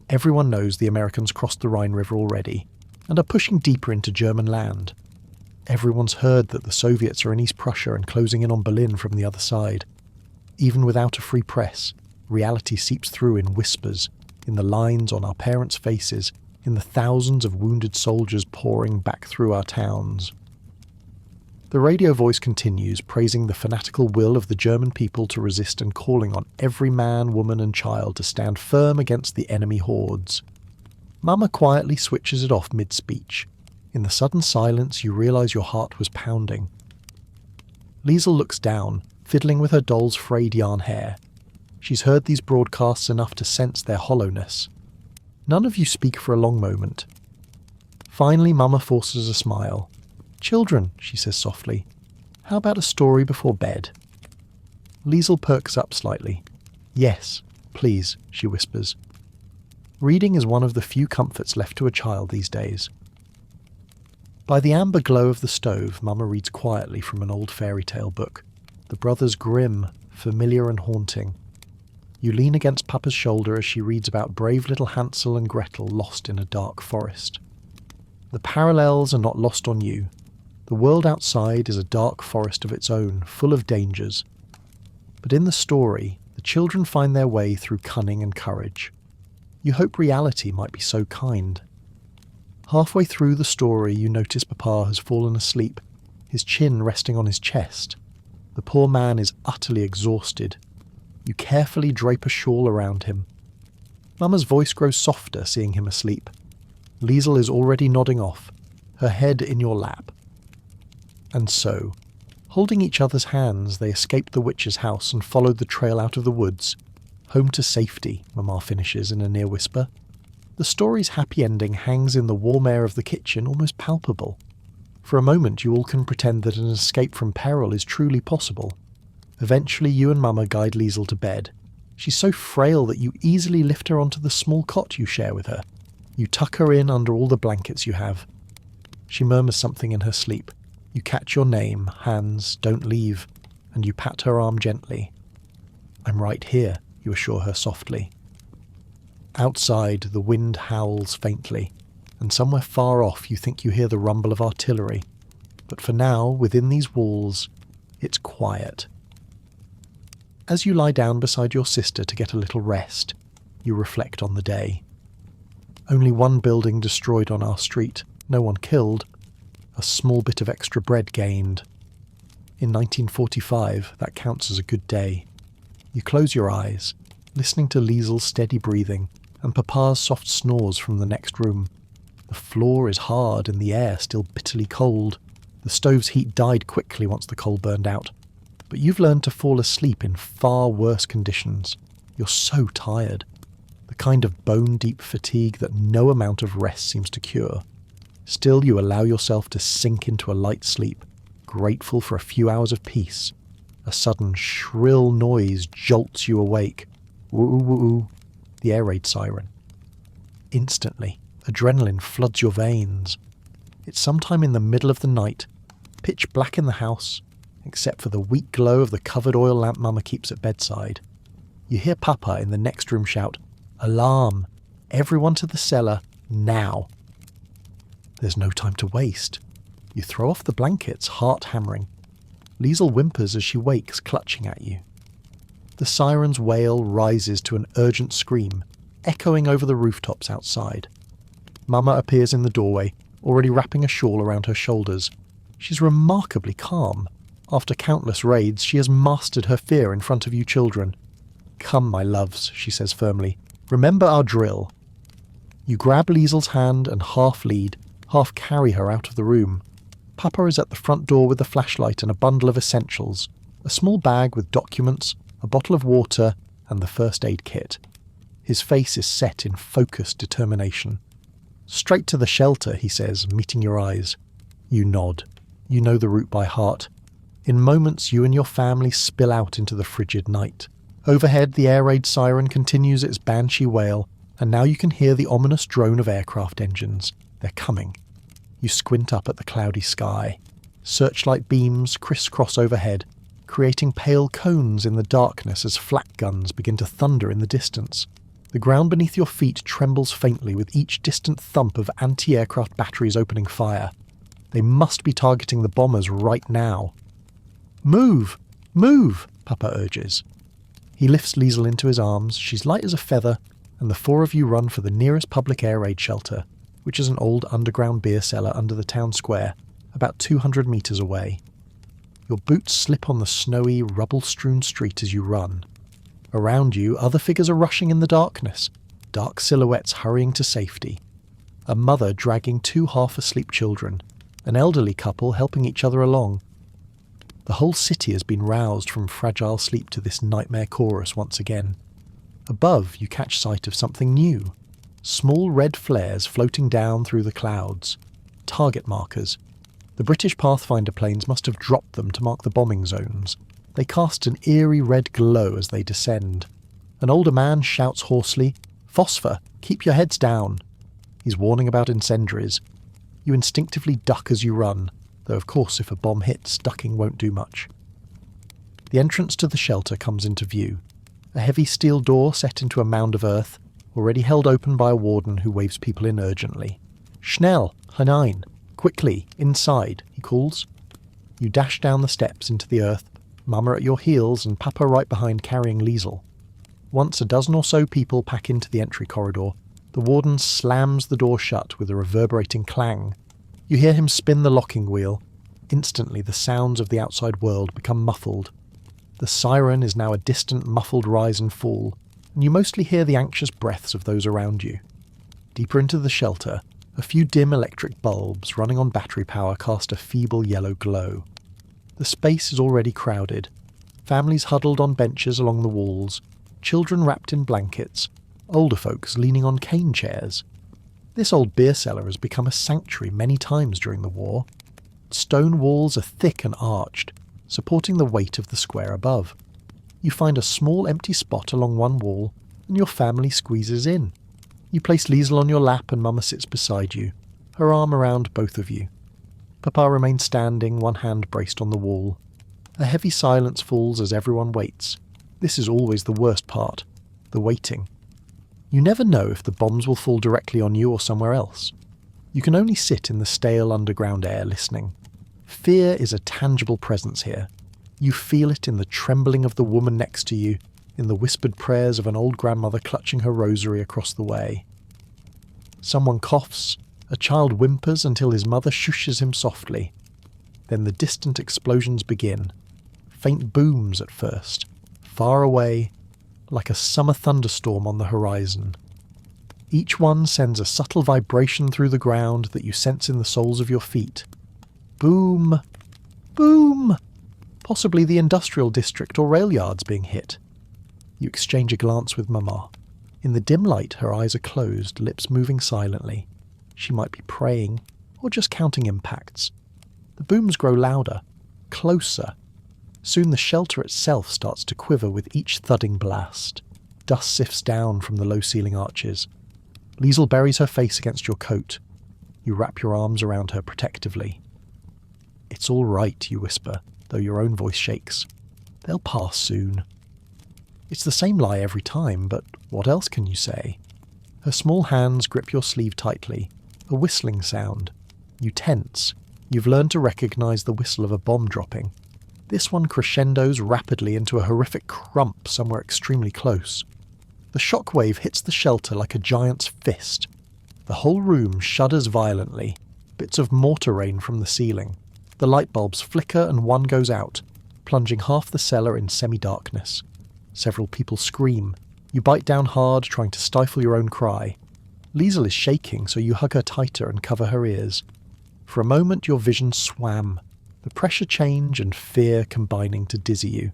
Everyone knows the Americans crossed the Rhine River already, and are pushing deeper into German land. Everyone's heard that the Soviets are in East Prussia and closing in on Berlin from the other side. Even without a free press, reality seeps through in whispers, in the lines on our parents' faces, in the thousands of wounded soldiers pouring back through our towns. The radio voice continues, praising the fanatical will of the German people to resist and calling on every man, woman and child to stand firm against the enemy hordes. Mama quietly switches it off mid-speech. In the sudden silence, you realise your heart was pounding. Liesel looks down, fiddling with her doll's frayed yarn hair. She's heard these broadcasts enough to sense their hollowness. None of you speak for a long moment. Finally, Mama forces a smile. "Children," she says softly, "how about a story before bed?" Liesel perks up slightly. "Yes, please," she whispers. Reading is one of the few comforts left to a child these days. By the amber glow of the stove, Mama reads quietly from an old fairy tale book. The Brothers Grimm, familiar and haunting. You lean against Papa's shoulder as she reads about brave little Hansel and Gretel lost in a dark forest. The parallels are not lost on you. The world outside is a dark forest of its own, full of dangers. But in the story, the children find their way through cunning and courage. You hope reality might be so kind. Halfway through the story, you notice Papa has fallen asleep, his chin resting on his chest. The poor man is utterly exhausted. You carefully drape a shawl around him. Mama's voice grows softer, seeing him asleep. Liesel is already nodding off, her head in your lap. And so, holding each other's hands, they escaped the witch's house and followed the trail out of the woods. Home to safety, Mama finishes in a near whisper. The story's happy ending hangs in the warm air of the kitchen, almost palpable. For a moment you all can pretend that an escape from peril is truly possible. Eventually you and Mama guide Liesel to bed. She's so frail that you easily lift her onto the small cot you share with her. You tuck her in under all the blankets you have. She murmurs something in her sleep. You catch your name, Hans, don't leave, and you pat her arm gently. "I'm right here," you assure her softly. Outside, the wind howls faintly, and somewhere far off you think you hear the rumble of artillery. But for now, within these walls, it's quiet. As you lie down beside your sister to get a little rest, you reflect on the day. Only one building destroyed on our street, no one killed, a small bit of extra bread gained. In 1945, that counts as a good day. You close your eyes, listening to Liesel's steady breathing and Papa's soft snores from the next room. The floor is hard and the air still bitterly cold. The stove's heat died quickly once the coal burned out. But you've learned to fall asleep in far worse conditions. You're so tired. The kind of bone-deep fatigue that no amount of rest seems to cure. Still, you allow yourself to sink into a light sleep, grateful for a few hours of peace, A sudden shrill noise jolts you awake. Woo-woo-woo, the air raid siren. Instantly, adrenaline floods your veins. It's sometime in the middle of the night, pitch black in the house, except for the weak glow of the covered oil lamp Mama keeps at bedside. You hear Papa in the next room shout, "Alarm! Everyone to the cellar, now!" There's no time to waste. You throw off the blankets, heart hammering. Liesel whimpers as she wakes, clutching at you. The siren's wail rises to an urgent scream, echoing over the rooftops outside. Mama appears in the doorway, already wrapping a shawl around her shoulders. She's remarkably calm. After countless raids, she has mastered her fear in front of you children. "Come, my loves," she says firmly. "Remember our drill." You grab Liesel's hand and half lead, half carry her out of the room. Papa is at the front door with a flashlight and a bundle of essentials, a small bag with documents, a bottle of water, and the first aid kit. His face is set in focused determination. "Straight to the shelter," he says, meeting your eyes. You nod. You know the route by heart. In moments, you and your family spill out into the frigid night. Overhead, the air raid siren continues its banshee wail, and now you can hear the ominous drone of aircraft engines. They're coming. You squint up at the cloudy sky. Searchlight beams crisscross overhead, creating pale cones in the darkness as flak guns begin to thunder in the distance. The ground beneath your feet trembles faintly with each distant thump of anti-aircraft batteries opening fire. They must be targeting the bombers right now. "Move! Move!" Papa urges. He lifts Liesel into his arms, she's light as a feather, and the four of you run for the nearest public air raid shelter, which is an old underground beer cellar under the town square, about 200 metres away. Your boots slip on the snowy, rubble-strewn street as you run. Around you, other figures are rushing in the darkness, dark silhouettes hurrying to safety. A mother dragging two half-asleep children, an elderly couple helping each other along. The whole city has been roused from fragile sleep to this nightmare chorus once again. Above, you catch sight of something new. Small red flares floating down through the clouds. Target markers. The British Pathfinder planes must have dropped them to mark the bombing zones. They cast an eerie red glow as they descend. An older man shouts hoarsely, "Phosphor, keep your heads down." He's warning about incendiaries. You instinctively duck as you run, though of course if a bomb hits, ducking won't do much. The entrance to the shelter comes into view. A heavy steel door set into a mound of earth, already held open by a warden who waves people in urgently. "Schnell, hinein, quickly, inside," he calls. You dash down the steps into the earth, Mama at your heels and Papa right behind carrying Liesel. Once a dozen or so people pack into the entry corridor, the warden slams the door shut with a reverberating clang. You hear him spin the locking wheel. Instantly the sounds of the outside world become muffled. The siren is now a distant muffled rise and fall, and you mostly hear the anxious breaths of those around you. Deeper into the shelter, a few dim electric bulbs running on battery power cast a feeble yellow glow. The space is already crowded. Families huddled on benches along the walls, children wrapped in blankets, older folks leaning on cane chairs. This old beer cellar has become a sanctuary many times during the war. Stone walls are thick and arched, supporting the weight of the square above. You find a small empty spot along one wall, and your family squeezes in. You place Liesel on your lap and Mama sits beside you, her arm around both of you. Papa remains standing, one hand braced on the wall. A heavy silence falls as everyone waits. This is always the worst part, the waiting. You never know if the bombs will fall directly on you or somewhere else. You can only sit in the stale underground air listening. Fear is a tangible presence here. You feel it in the trembling of the woman next to you, in the whispered prayers of an old grandmother clutching her rosary across the way. Someone coughs, a child whimpers until his mother shushes him softly. Then the distant explosions begin. Faint booms at first, far away, like a summer thunderstorm on the horizon. Each one sends a subtle vibration through the ground that you sense in the soles of your feet. Boom! Boom! Possibly the industrial district or rail yards being hit. You exchange a glance with Mama. In the dim light, her eyes are closed, lips moving silently. She might be praying, or just counting impacts. The booms grow louder, closer. Soon the shelter itself starts to quiver with each thudding blast. Dust sifts down from the low-ceiling arches. Liesl buries her face against your coat. You wrap your arms around her protectively. "It's all right," you whisper, though your own voice shakes. "They'll pass soon." It's the same lie every time, but what else can you say? Her small hands grip your sleeve tightly, a whistling sound. You tense. You've learned to recognize the whistle of a bomb dropping. This one crescendos rapidly into a horrific crump somewhere extremely close. The shockwave hits the shelter like a giant's fist. The whole room shudders violently. Bits of mortar rain from the ceiling. The light bulbs flicker and one goes out, plunging half the cellar in semi-darkness. Several people scream. You bite down hard, trying to stifle your own cry. Liesl is shaking, so you hug her tighter and cover her ears. For a moment your vision swam, the pressure change and fear combining to dizzy you.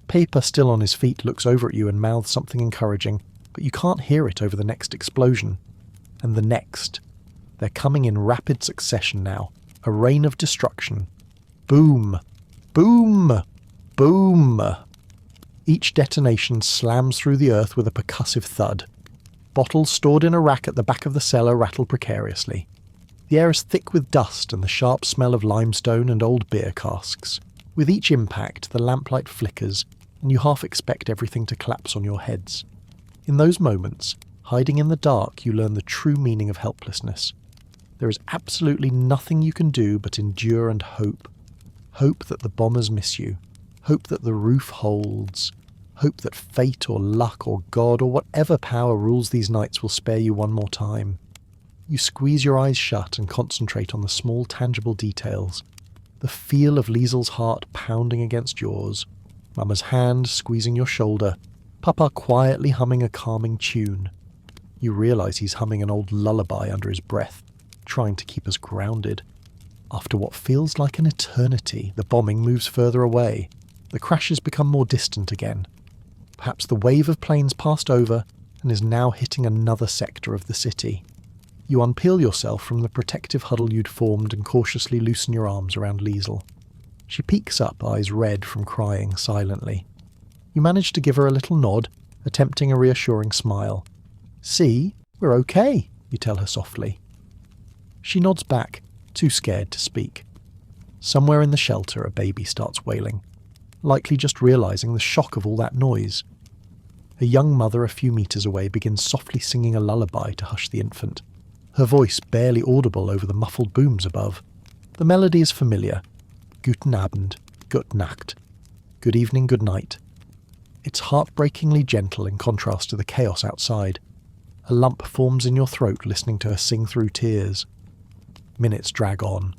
Paper, still on his feet, looks over at you and mouths something encouraging, but you can't hear it over the next explosion. And the next. They're coming in rapid succession now, a rain of destruction. Boom! Boom! Boom! Each detonation slams through the earth with a percussive thud. Bottles stored in a rack at the back of the cellar rattle precariously. The air is thick with dust and the sharp smell of limestone and old beer casks. With each impact, the lamplight flickers, and you half expect everything to collapse on your heads. In those moments, hiding in the dark, you learn the true meaning of helplessness. There is absolutely nothing you can do but endure and hope. Hope that the bombers miss you. Hope that the roof holds. Hope that fate or luck or God or whatever power rules these nights will spare you one more time. You squeeze your eyes shut and concentrate on the small tangible details. The feel of Liesl's heart pounding against yours. Mama's hand squeezing your shoulder. Papa quietly humming a calming tune. You realise he's humming an old lullaby under his breath, trying to keep us grounded. After what feels like an eternity, the bombing moves further away. The crashes become more distant again. Perhaps the wave of planes passed over and is now hitting another sector of the city. You unpeel yourself from the protective huddle you'd formed and cautiously loosen your arms around Liesl. She peeks up, eyes red from crying silently. You manage to give her a little nod, attempting a reassuring smile. "See, we're okay," you tell her softly. She nods back, too scared to speak. Somewhere in the shelter, a baby starts wailing, likely just realising the shock of all that noise. A young mother a few metres away begins softly singing a lullaby to hush the infant, her voice barely audible over the muffled booms above. The melody is familiar. Guten Abend, Gut Nacht. Good evening, good night. It's heartbreakingly gentle in contrast to the chaos outside. A lump forms in your throat listening to her sing through tears. Minutes drag on.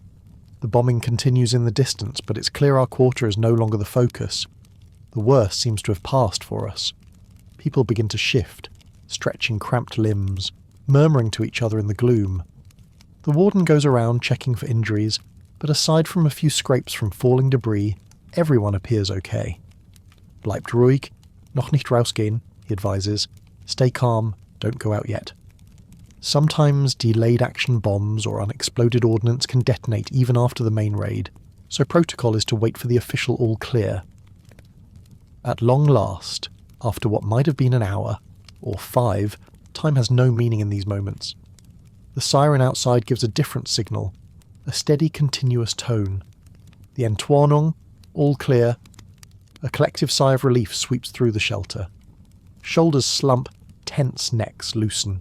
The bombing continues in the distance, but it's clear our quarter is no longer the focus. The worst seems to have passed for us. People begin to shift, stretching cramped limbs, murmuring to each other in the gloom. The warden goes around checking for injuries, but aside from a few scrapes from falling debris, everyone appears okay. "Bleibt ruhig, noch nicht rausgehen," he advises. "Stay calm, don't go out yet." Sometimes delayed action bombs or unexploded ordnance can detonate even after the main raid, so protocol is to wait for the official all clear. At long last, after what might have been an hour, or 5, time has no meaning in these moments. The siren outside gives a different signal, a steady continuous tone. The Entwarnung, all clear. A collective sigh of relief sweeps through the shelter. Shoulders slump, tense necks loosen.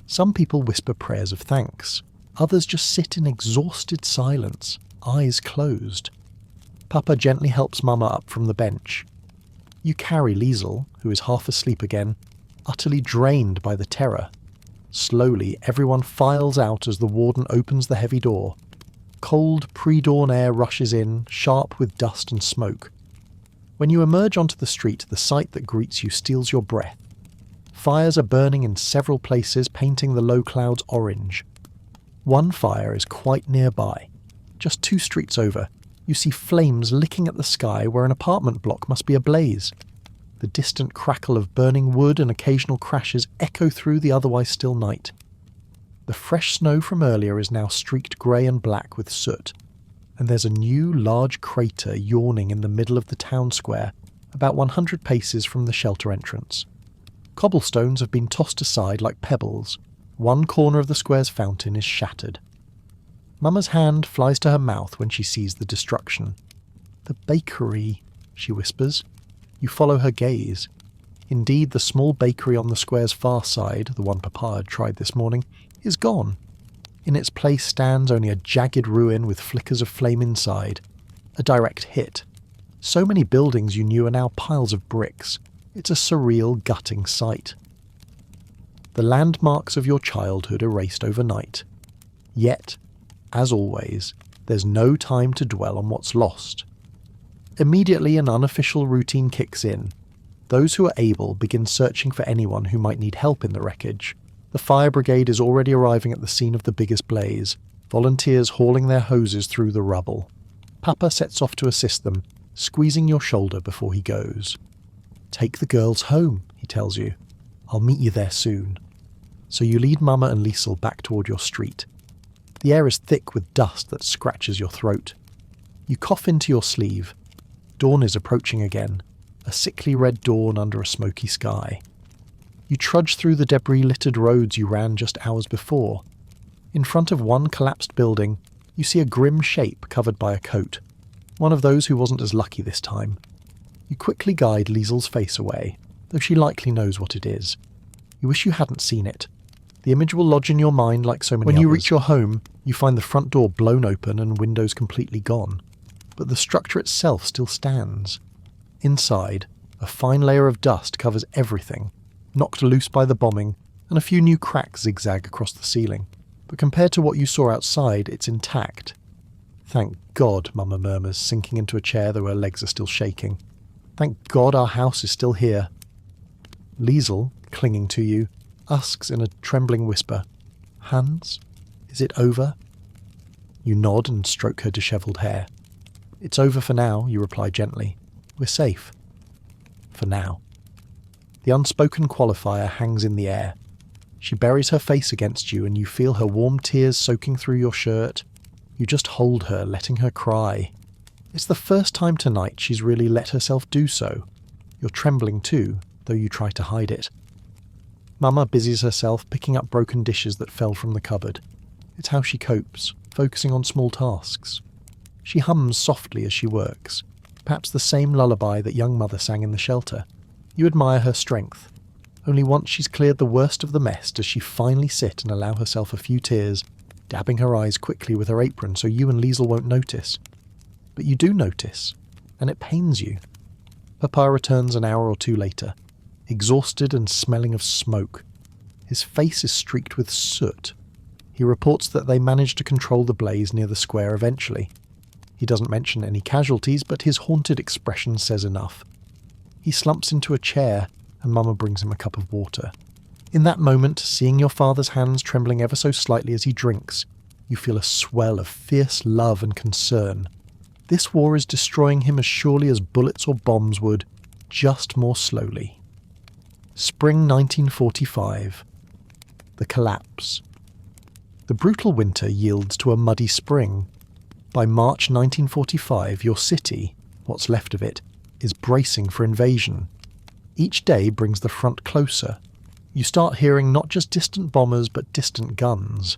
Some people whisper prayers of thanks. Others just sit in exhausted silence, eyes closed. Papa gently helps Mama up from the bench. You carry Liesl, who is half asleep again, utterly drained by the terror. Slowly, everyone files out as the warden opens the heavy door. Cold, pre-dawn air rushes in, sharp with dust and smoke. When you emerge onto the street, the sight that greets you steals your breath. Fires are burning in several places, painting the low clouds orange. One fire is quite nearby. Just 2 streets over, you see flames licking at the sky where an apartment block must be ablaze. The distant crackle of burning wood and occasional crashes echo through the otherwise still night. The fresh snow from earlier is now streaked grey and black with soot. and there's a new large crater yawning in the middle of the town square, about 100 paces from the shelter entrance. Cobblestones have been tossed aside like pebbles. One corner of the square's fountain is shattered. Mama's hand flies to her mouth when she sees the destruction. "The bakery," she whispers. You follow her gaze. Indeed, the small bakery on the square's far side, the one Papa had tried this morning, is gone. In its place stands only a jagged ruin with flickers of flame inside. A direct hit. So many buildings you knew are now piles of bricks. It's a surreal, gutting sight. The landmarks of your childhood erased overnight. Yet, as always, there's no time to dwell on what's lost. Immediately an unofficial routine kicks in. Those who are able begin searching for anyone who might need help in the wreckage. The fire brigade is already arriving at the scene of the biggest blaze, volunteers hauling their hoses through the rubble. Papa sets off to assist them, squeezing your shoulder before he goes. "Take the girls home," he tells you. "I'll meet you there soon." So you lead Mama and Liesel back toward your street. The air is thick with dust that scratches your throat. You cough into your sleeve. Dawn is approaching again, a sickly red dawn under a smoky sky. You trudge through the debris-littered roads you ran just hours before. In front of one collapsed building, you see a grim shape covered by a coat, one of those who wasn't as lucky this time. You quickly guide Liesel's face away, though she likely knows what it is. You wish you hadn't seen it. The image will lodge in your mind like so many others. When you reach your home, you find the front door blown open and windows completely gone. But the structure itself still stands. Inside, a fine layer of dust covers everything, knocked loose by the bombing, and a few new cracks zigzag across the ceiling. But compared to what you saw outside, it's intact. "Thank God," Mama murmurs, sinking into a chair though her legs are still shaking. "Thank God our house is still here." Liesel, clinging to you, asks in a trembling whisper, "Hans, is it over?" You nod and stroke her dishevelled hair. "It's over for now," you reply gently. "We're safe. For now." The unspoken qualifier hangs in the air. She buries her face against you and you feel her warm tears soaking through your shirt. You just hold her, letting her cry. It's the first time tonight she's really let herself do so. You're trembling too, though you try to hide it. Mama busies herself picking up broken dishes that fell from the cupboard. It's how she copes, focusing on small tasks. She hums softly as she works, perhaps the same lullaby that young Mother sang in the shelter. You admire her strength. Only once she's cleared the worst of the mess does she finally sit and allow herself a few tears, dabbing her eyes quickly with her apron so you and Liesel won't notice. But you do notice, and it pains you. Papa returns an hour or two later, exhausted and smelling of smoke. His face is streaked with soot. He reports that they managed to control the blaze near the square eventually. He doesn't mention any casualties, but his haunted expression says enough. He slumps into a chair, and Mama brings him a cup of water. In that moment, seeing your father's hands trembling ever so slightly as he drinks, you feel a swell of fierce love and concern. This war is destroying him as surely as bullets or bombs would, just more slowly. Spring 1945. The collapse. The brutal winter yields to a muddy spring. By March 1945, your city, what's left of it, is bracing for invasion. Each day brings the front closer. You start hearing not just distant bombers but distant guns.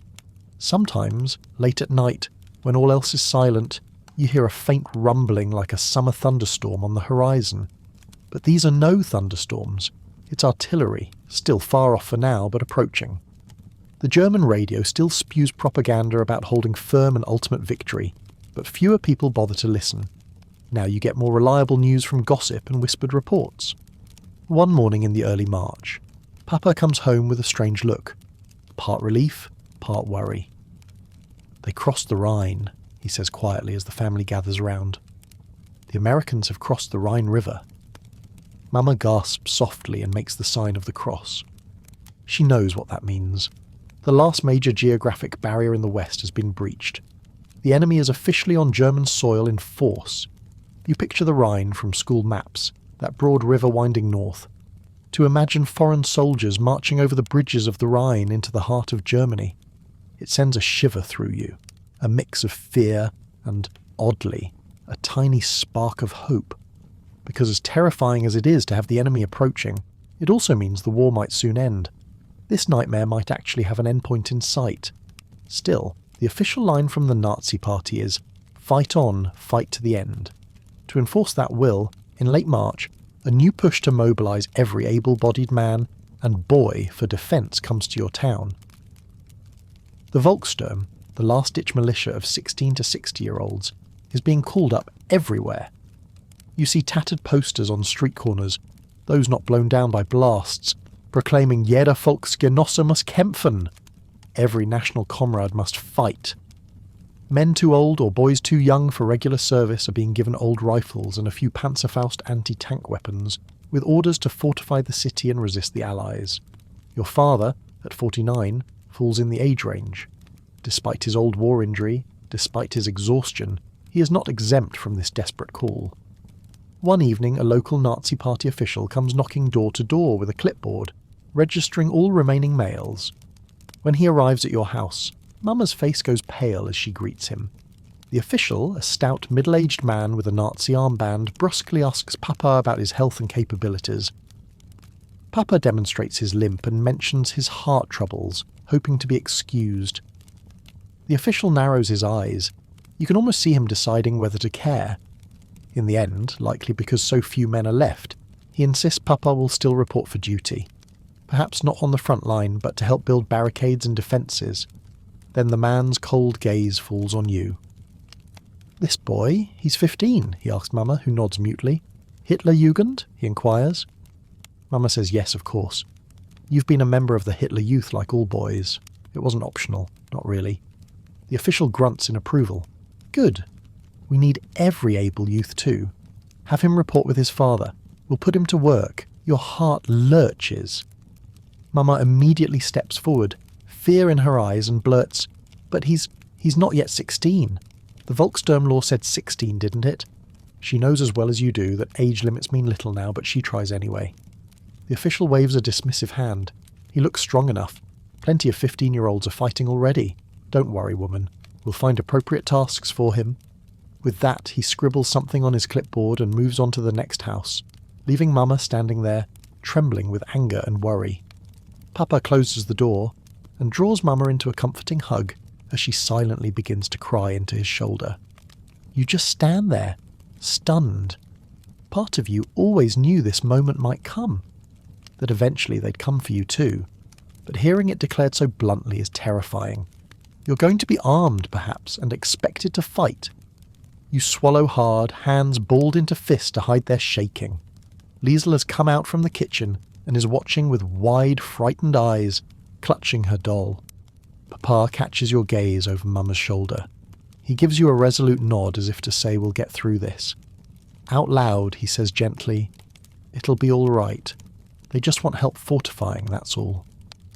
Sometimes, late at night, when all else is silent, you hear a faint rumbling like a summer thunderstorm on the horizon. But these are no thunderstorms. It's artillery, still far off for now, but approaching. The German radio still spews propaganda about holding firm and ultimate victory, but fewer people bother to listen. Now you get more reliable news from gossip and whispered reports. One morning in the early March, Papa comes home with a strange look, part relief, part worry. "They crossed the Rhine," he says quietly as the family gathers around. "The Americans have crossed the Rhine River." Mama gasps softly and makes the sign of the cross. She knows what that means. The last major geographic barrier in the West has been breached. The enemy is officially on German soil in force. You picture the Rhine from school maps, that broad river winding north. To imagine foreign soldiers marching over the bridges of the Rhine into the heart of Germany. It sends a shiver through you, a mix of fear and oddly, a tiny spark of hope. Because as terrifying as it is to have the enemy approaching, it also means the war might soon end. This nightmare might actually have an endpoint in sight. Still, the official line from the Nazi Party is, "Fight on, fight to the end." To enforce that will, in late March, a new push to mobilise every able-bodied man and boy for defence comes to your town. The Volkssturm, the last-ditch militia of 16 to 60-year-olds, is being called up everywhere. You see tattered posters on street corners, those not blown down by blasts, proclaiming "Jeder Volksgenosse muss kämpfen." Every national comrade must fight. Men too old or boys too young for regular service are being given old rifles and a few Panzerfaust anti-tank weapons, with orders to fortify the city and resist the Allies. Your father, at 49, falls in the age range. Despite his old war injury, despite his exhaustion, he is not exempt from this desperate call. One evening, a local Nazi Party official comes knocking door to door with a clipboard, registering all remaining males. When he arrives at your house, Mama's face goes pale as she greets him. The official, a stout middle-aged man with a Nazi armband, brusquely asks Papa about his health and capabilities. Papa demonstrates his limp and mentions his heart troubles, hoping to be excused. The official narrows his eyes. You can almost see him deciding whether to care. In the end, likely because so few men are left, he insists Papa will still report for duty. Perhaps not on the front line, but to help build barricades and defences. Then the man's cold gaze falls on you. "This boy, he's 15, he asks Mama, who nods mutely. "Hitlerjugend?" he inquires. Mama says yes, of course. You've been a member of the Hitler Youth like all boys. It wasn't optional, not really. The official grunts in approval. Good. We need every able youth too. Have him report with his father. We'll put him to work. Your heart lurches. Mama immediately steps forward, fear in her eyes, and blurts, "But he's not yet 16. The Volkssturm law said 16, didn't it?" She knows as well as you do that age limits mean little now, but she tries anyway. The official waves a dismissive hand. He looks strong enough. Plenty of 15-year-olds are fighting already. Don't worry, woman. We'll find appropriate tasks for him. With that, he scribbles something on his clipboard and moves on to the next house, leaving Mama standing there, trembling with anger and worry. Papa closes the door and draws Mama into a comforting hug as she silently begins to cry into his shoulder. You just stand there, stunned. Part of you always knew this moment might come, that eventually they'd come for you too, but hearing it declared so bluntly is terrifying. You're going to be armed, perhaps, and expected to fight. You swallow hard, hands balled into fists to hide their shaking. Liesl has come out from the kitchen and is watching with wide, frightened eyes, clutching her doll. Papa catches your gaze over Mama's shoulder. He gives you a resolute nod as if to say we'll get through this. Out loud, he says gently, "It'll be all right. They just want help fortifying, that's all.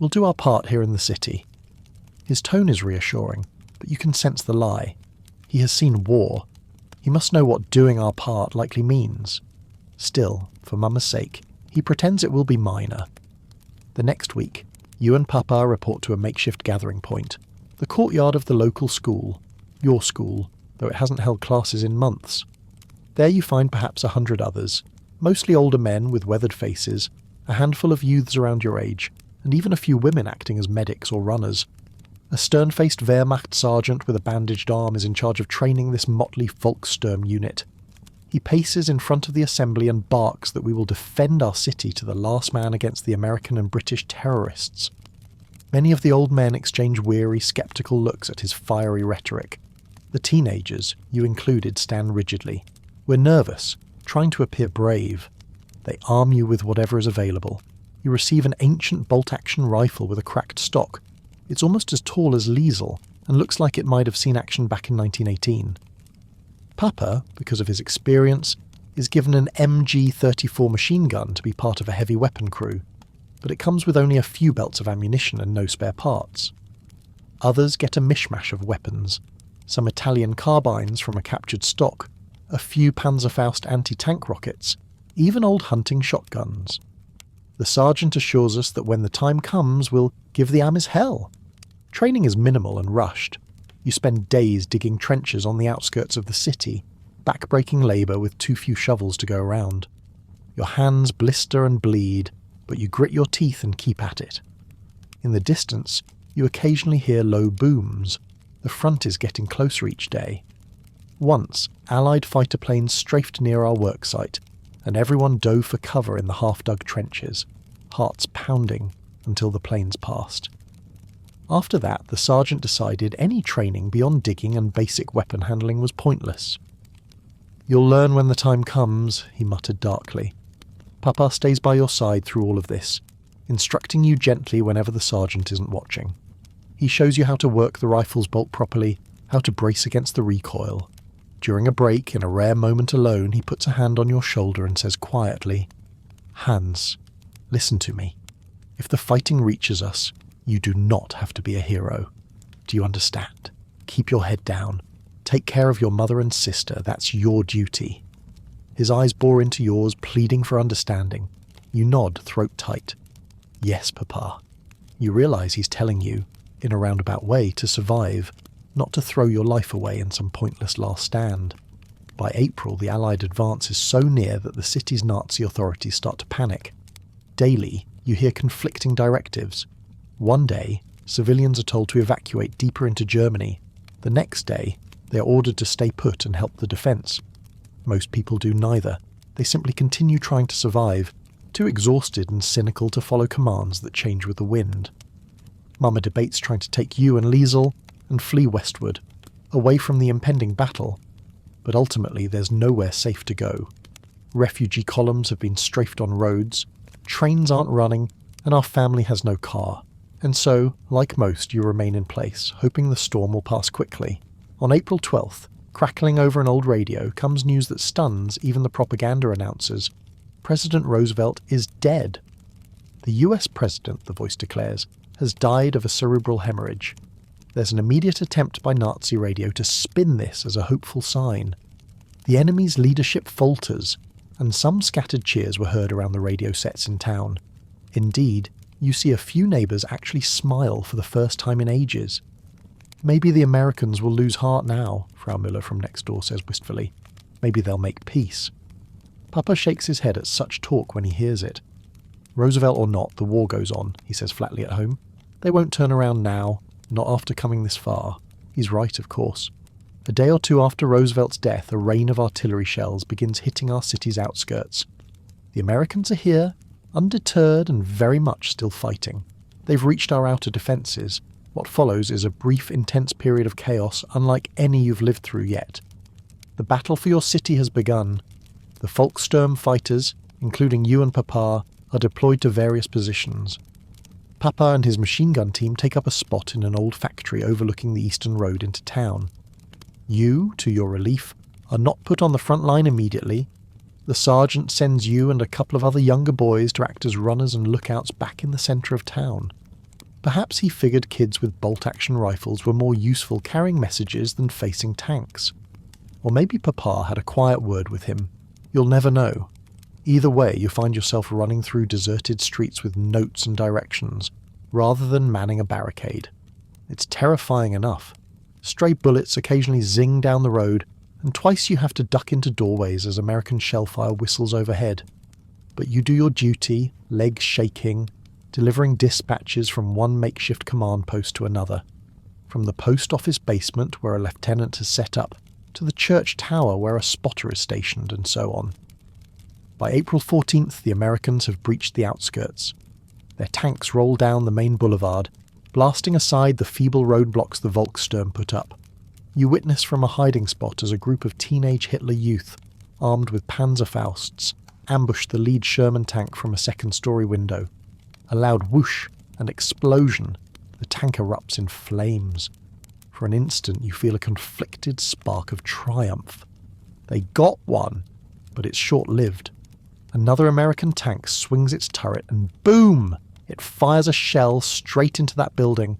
We'll do our part here in the city." His tone is reassuring, but you can sense the lie. He has seen war. He must know what doing our part likely means. Still, for Mama's sake, he pretends it will be minor. The next week, you and Papa report to a makeshift gathering point, the courtyard of the local school, your school, though it hasn't held classes in months. There you find perhaps 100 others, mostly older men with weathered faces, a handful of youths around your age, and even a few women acting as medics or runners. A stern-faced Wehrmacht sergeant with a bandaged arm is in charge of training this motley Volkssturm unit. He paces in front of the assembly and barks that we will defend our city to the last man against the American and British terrorists. Many of the old men exchange weary, sceptical looks at his fiery rhetoric. The teenagers, you included, stand rigidly. We're nervous, trying to appear brave. They arm you with whatever is available. You receive an ancient bolt-action rifle with a cracked stock. It's almost as tall as Liesl, and looks like it might have seen action back in 1918. Papa, because of his experience, is given an MG-34 machine gun to be part of a heavy weapon crew, but it comes with only a few belts of ammunition and no spare parts. Others get a mishmash of weapons, some Italian carbines from a captured stock, a few Panzerfaust anti-tank rockets, even old hunting shotguns. The sergeant assures us that when the time comes, we'll give the Amis hell. Training is minimal and rushed. You spend days digging trenches on the outskirts of the city, back-breaking labour with too few shovels to go around. Your hands blister and bleed, but you grit your teeth and keep at it. In the distance, you occasionally hear low booms. The front is getting closer each day. Once, Allied fighter planes strafed near our worksite, and everyone dove for cover in the half-dug trenches, hearts pounding until the planes passed. After that, the sergeant decided any training beyond digging and basic weapon handling was pointless. "You'll learn when the time comes," he muttered darkly. Papa stays by your side through all of this, instructing you gently whenever the sergeant isn't watching. He shows you how to work the rifle's bolt properly, how to brace against the recoil. During a break, in a rare moment alone, he puts a hand on your shoulder and says quietly, "Hans, listen to me. If the fighting reaches us, you do not have to be a hero. Do you understand? Keep your head down. Take care of your mother and sister. That's your duty." His eyes bore into yours, pleading for understanding. You nod, throat tight. "Yes, Papa." You realise he's telling you, in a roundabout way, to survive, not to throw your life away in some pointless last stand. By April, the Allied advance is so near that the city's Nazi authorities start to panic. Daily, you hear conflicting directives. One day, civilians are told to evacuate deeper into Germany. The next day, they are ordered to stay put and help the defence. Most people do neither. They simply continue trying to survive, too exhausted and cynical to follow commands that change with the wind. Mama debates trying to take you and Liesel and flee westward, away from the impending battle. But ultimately there's nowhere safe to go. Refugee columns have been strafed on roads, trains aren't running, and our family has no car. And so, like most, you remain in place, hoping the storm will pass quickly. On April 12th, crackling over an old radio, comes news that stuns even the propaganda announcers. President Roosevelt is dead. The US president, the voice declares, has died of a cerebral hemorrhage. There's an immediate attempt by Nazi radio to spin this as a hopeful sign. The enemy's leadership falters, and some scattered cheers were heard around the radio sets in town. Indeed, you see a few neighbours actually smile for the first time in ages. "Maybe the Americans will lose heart now," Frau Müller from next door says wistfully. "Maybe they'll make peace." Papa shakes his head at such talk when he hears it. "Roosevelt or not, the war goes on," he says flatly at home. "They won't turn around now, not after coming this far." He's right, of course. A day or two after Roosevelt's death, a rain of artillery shells begins hitting our city's outskirts. The Americans are here, undeterred and very much still fighting. They've reached our outer defences. What follows is a brief, intense period of chaos unlike any you've lived through yet. The battle for your city has begun. The Volkssturm fighters, including you and Papa, are deployed to various positions. Papa and his machine gun team take up a spot in an old factory overlooking the eastern road into town. You, to your relief, are not put on the front line immediately. The sergeant sends you and a couple of other younger boys to act as runners and lookouts back in the centre of town. Perhaps he figured kids with bolt-action rifles were more useful carrying messages than facing tanks. Or maybe Papa had a quiet word with him. You'll never know. Either way, you find yourself running through deserted streets with notes and directions, rather than manning a barricade. It's terrifying enough. Stray bullets occasionally zing down the road, and twice you have to duck into doorways as American shellfire whistles overhead. But you do your duty, legs shaking, delivering dispatches from one makeshift command post to another. From the post office basement where a lieutenant has set up, to the church tower where a spotter is stationed, and so on. By April 14th, the Americans have breached the outskirts. Their tanks roll down the main boulevard, blasting aside the feeble roadblocks the Volkssturm put up. You witness from a hiding spot as a group of teenage Hitler youth, armed with Panzerfausts, ambush the lead Sherman tank from a second-story window. A loud whoosh and explosion. The tank erupts in flames. For an instant you feel a conflicted spark of triumph. They got one, but it's short-lived. Another American tank swings its turret and boom! It fires a shell straight into that building.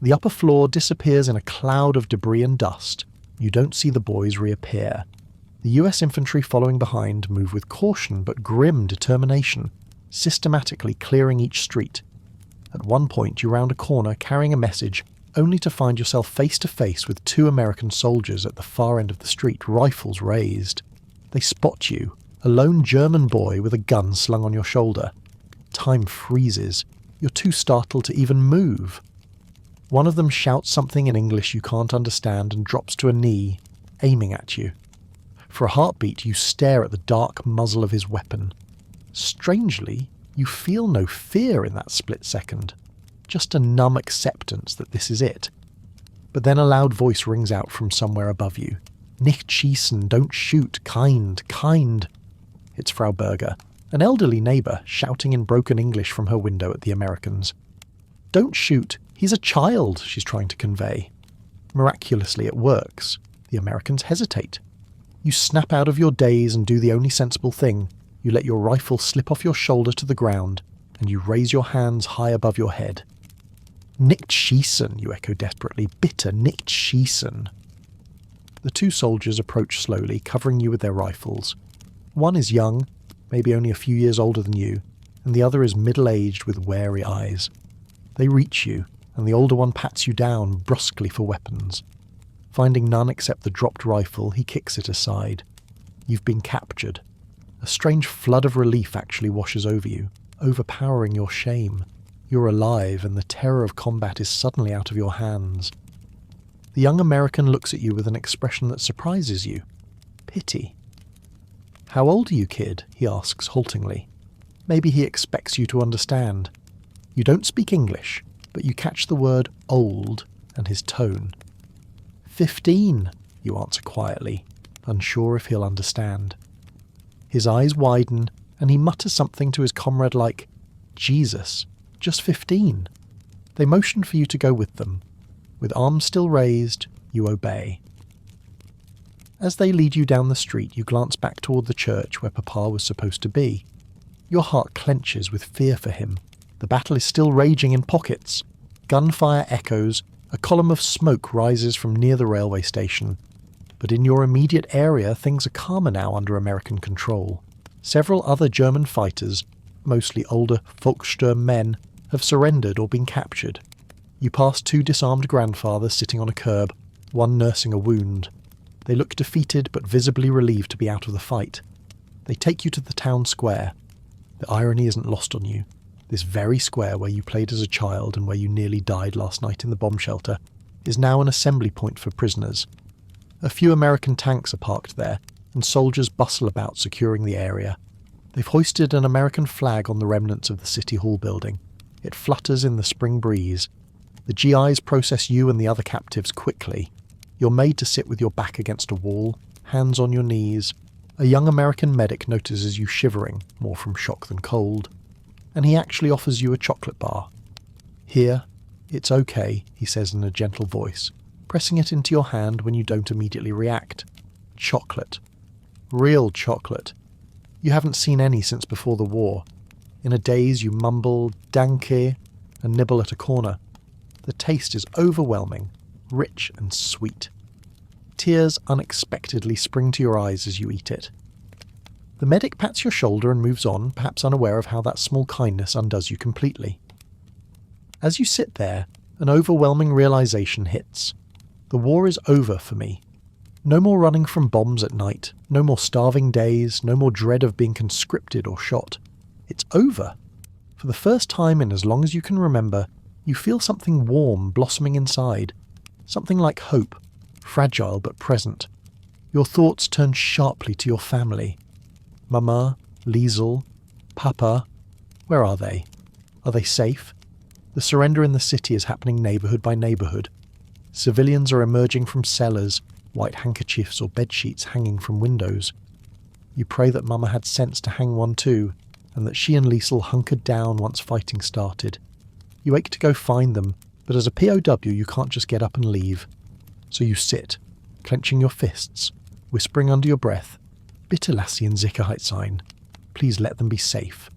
The upper floor disappears in a cloud of debris and dust. You don't see the boys reappear. The US infantry following behind move with caution but grim determination, systematically clearing each street. At one point you round a corner carrying a message only to find yourself face to face with 2 American soldiers at the far end of the street, rifles raised. They spot you, a lone German boy with a gun slung on your shoulder. Time freezes. You're too startled to even move. One of them shouts something in English you can't understand and drops to a knee, aiming at you. For a heartbeat, you stare at the dark muzzle of his weapon. Strangely, you feel no fear in that split second, just a numb acceptance that this is it. But then a loud voice rings out from somewhere above you. "Nicht schießen, don't shoot, kind, kind." It's Frau Berger, an elderly neighbour, shouting in broken English from her window at the Americans. "Don't shoot, he's a child," she's trying to convey. Miraculously, it works. The Americans hesitate. You snap out of your daze and do the only sensible thing. You let your rifle slip off your shoulder to the ground, and you raise your hands high above your head. "Nicht schießen," you echo desperately. "Bitte nicht schießen." The 2 soldiers approach slowly, covering you with their rifles. One is young, maybe only a few years older than you, and the other is middle-aged with wary eyes. They reach you, and the older one pats you down brusquely for weapons. Finding none except the dropped rifle, he kicks it aside. You've been captured. A strange flood of relief actually washes over you, overpowering your shame. You're alive, and the terror of combat is suddenly out of your hands. The young American looks at you with an expression that surprises you. Pity. "How old are you, kid?" he asks haltingly. Maybe he expects you to understand. You don't speak English, but you catch the word old and his tone. 15, you answer quietly, unsure if he'll understand. His eyes widen, and he mutters something to his comrade like, "Jesus, just 15. They motion for you to go with them. With arms still raised, you obey. As they lead you down the street, you glance back toward the church where Papa was supposed to be. Your heart clenches with fear for him. The battle is still raging in pockets. Gunfire echoes, a column of smoke rises from near the railway station. But in your immediate area, things are calmer now under American control. Several other German fighters, mostly older Volkssturm men, have surrendered or been captured. You pass 2 disarmed grandfathers sitting on a curb, one nursing a wound. They look defeated but visibly relieved to be out of the fight. They take you to the town square. The irony isn't lost on you. This very square where you played as a child and where you nearly died last night in the bomb shelter is now an assembly point for prisoners. A few American tanks are parked there, and soldiers bustle about securing the area. They've hoisted an American flag on the remnants of the City Hall building. It flutters in the spring breeze. The GIs process you and the other captives quickly. You're made to sit with your back against a wall, hands on your knees. A young American medic notices you shivering, more from shock than cold, and he actually offers you a chocolate bar. "Here, it's okay," he says in a gentle voice, pressing it into your hand when you don't immediately react. Chocolate. Real chocolate. You haven't seen any since before the war. In a daze you mumble, "Danke," and nibble at a corner. The taste is overwhelming, rich and sweet. Tears unexpectedly spring to your eyes as you eat it. The medic pats your shoulder and moves on, perhaps unaware of how that small kindness undoes you completely. As you sit there, an overwhelming realization hits. The war is over for me. No more running from bombs at night, no more starving days, no more dread of being conscripted or shot. It's over. For the first time in as long as you can remember, you feel something warm blossoming inside. Something like hope, fragile but present. Your thoughts turn sharply to your family. Mama, Liesel, Papa, where are they? Are they safe? The surrender in the city is happening neighbourhood by neighbourhood. Civilians are emerging from cellars, white handkerchiefs or bedsheets hanging from windows. You pray that Mama had sense to hang one too, and that she and Liesel hunkered down once fighting started. You ache to go find them, but as a POW you can't just get up and leave. So you sit, clenching your fists, whispering under your breath, "Bitte lass sie in Sicherheit sein. Please let them be safe."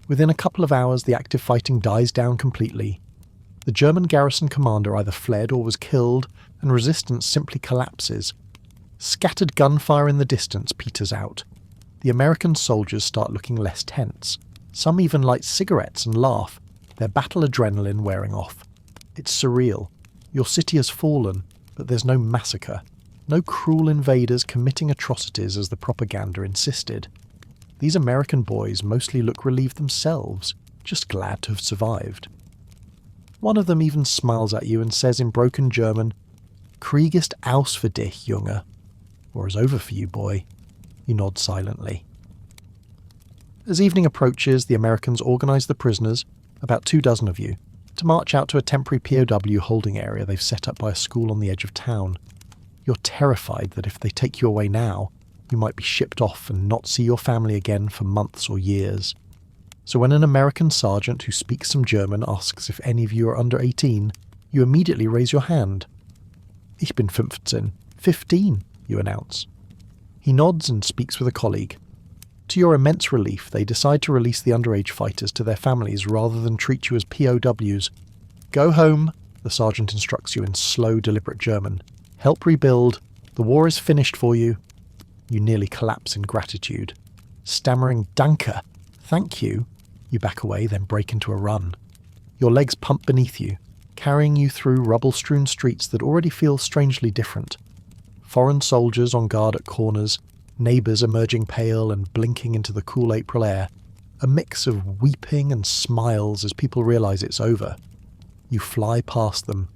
Within a couple of hours the active fighting dies down completely. The German garrison commander either fled or was killed, and resistance simply collapses. Scattered gunfire in the distance peters out. The American soldiers start looking less tense. Some even light cigarettes and laugh, their battle adrenaline wearing off. It's surreal. Your city has fallen, but there's no massacre. No cruel invaders committing atrocities as the propaganda insisted. These American boys mostly look relieved themselves, just glad to have survived. One of them even smiles at you and says in broken German, "Krieg ist aus für dich, Junge," or "is over for you, boy." You nod silently. As evening approaches, the Americans organise the prisoners, about 24 of you, to march out to a temporary POW holding area they've set up by a school on the edge of town. You're terrified that if they take you away now, you might be shipped off and not see your family again for months or years. So when an American sergeant who speaks some German asks if any of you are under 18, you immediately raise your hand. "Ich bin 15. 15, you announce. He nods and speaks with a colleague. To your immense relief, they decide to release the underage fighters to their families rather than treat you as POWs. "Go home," the sergeant instructs you in slow, deliberate German. "Help rebuild. The war is finished for you." You nearly collapse in gratitude. Stammering "Danke," "thank you," you back away, then break into a run. Your legs pump beneath you, carrying you through rubble-strewn streets that already feel strangely different. Foreign soldiers on guard at corners, neighbours emerging pale and blinking into the cool April air, a mix of weeping and smiles as people realise it's over. You fly past them,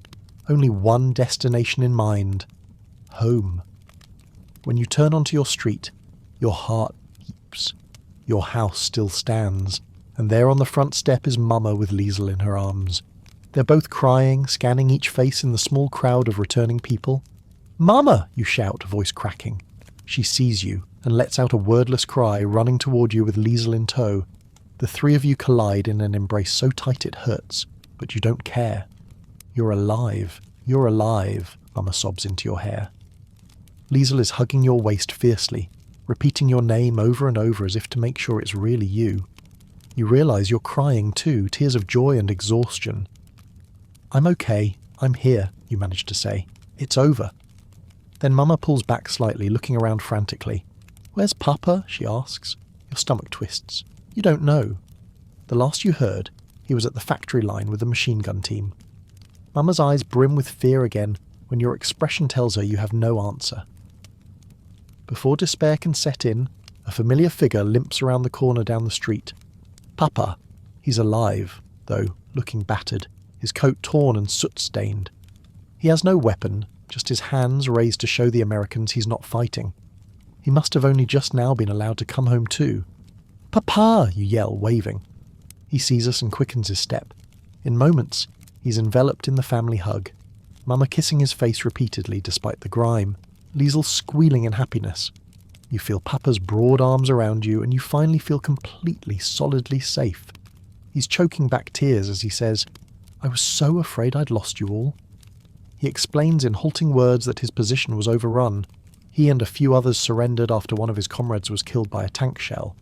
only one destination in mind: home. When you turn onto your street, your heart leaps. Your house still stands, and there on the front step is Mama with Liesel in her arms. They're both crying, scanning each face in the small crowd of returning people. "Mama!" you shout, voice cracking. She sees you and lets out a wordless cry, running toward you with Liesel in tow. The three of you collide in an embrace so tight it hurts, but you don't care. "You're alive. You're alive," Mama sobs into your hair. Liesel is hugging your waist fiercely, repeating your name over and over as if to make sure it's really you. You realise you're crying too, tears of joy and exhaustion. "I'm okay. I'm here," you manage to say. "It's over." Then Mama pulls back slightly, looking around frantically. "Where's Papa?" she asks. Your stomach twists. You don't know. The last you heard, he was at the factory line with the machine gun team. Mama's eyes brim with fear again when your expression tells her you have no answer. Before despair can set in, a familiar figure limps around the corner down the street. Papa. He's alive, though, looking battered, his coat torn and soot-stained. He has no weapon, just his hands raised to show the Americans he's not fighting. He must have only just now been allowed to come home too. "Papa!" you yell, waving. He sees us and quickens his step. In moments, he's enveloped in the family hug, Mama kissing his face repeatedly despite the grime, Liesel squealing in happiness. You feel Papa's broad arms around you and you finally feel completely, solidly safe. He's choking back tears as he says, "I was so afraid I'd lost you all." He explains in halting words that his position was overrun. He and a few others surrendered after one of his comrades was killed by a tank shell.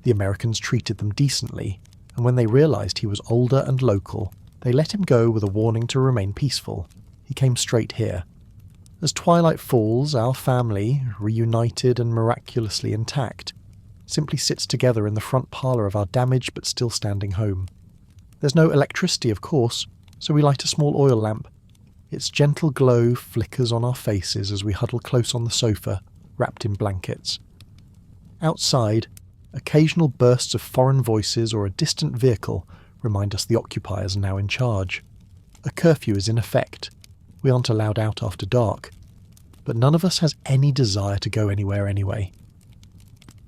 The Americans treated them decently, and when they realised he was older and local, they let him go with a warning to remain peaceful. He came straight here. As twilight falls, our family, reunited and miraculously intact, simply sits together in the front parlour of our damaged but still standing home. There's no electricity, of course, so we light a small oil lamp. Its gentle glow flickers on our faces as we huddle close on the sofa, wrapped in blankets. Outside, occasional bursts of foreign voices or a distant vehicle remind us the occupiers are now in charge. A curfew is in effect. We aren't allowed out after dark. But none of us has any desire to go anywhere anyway.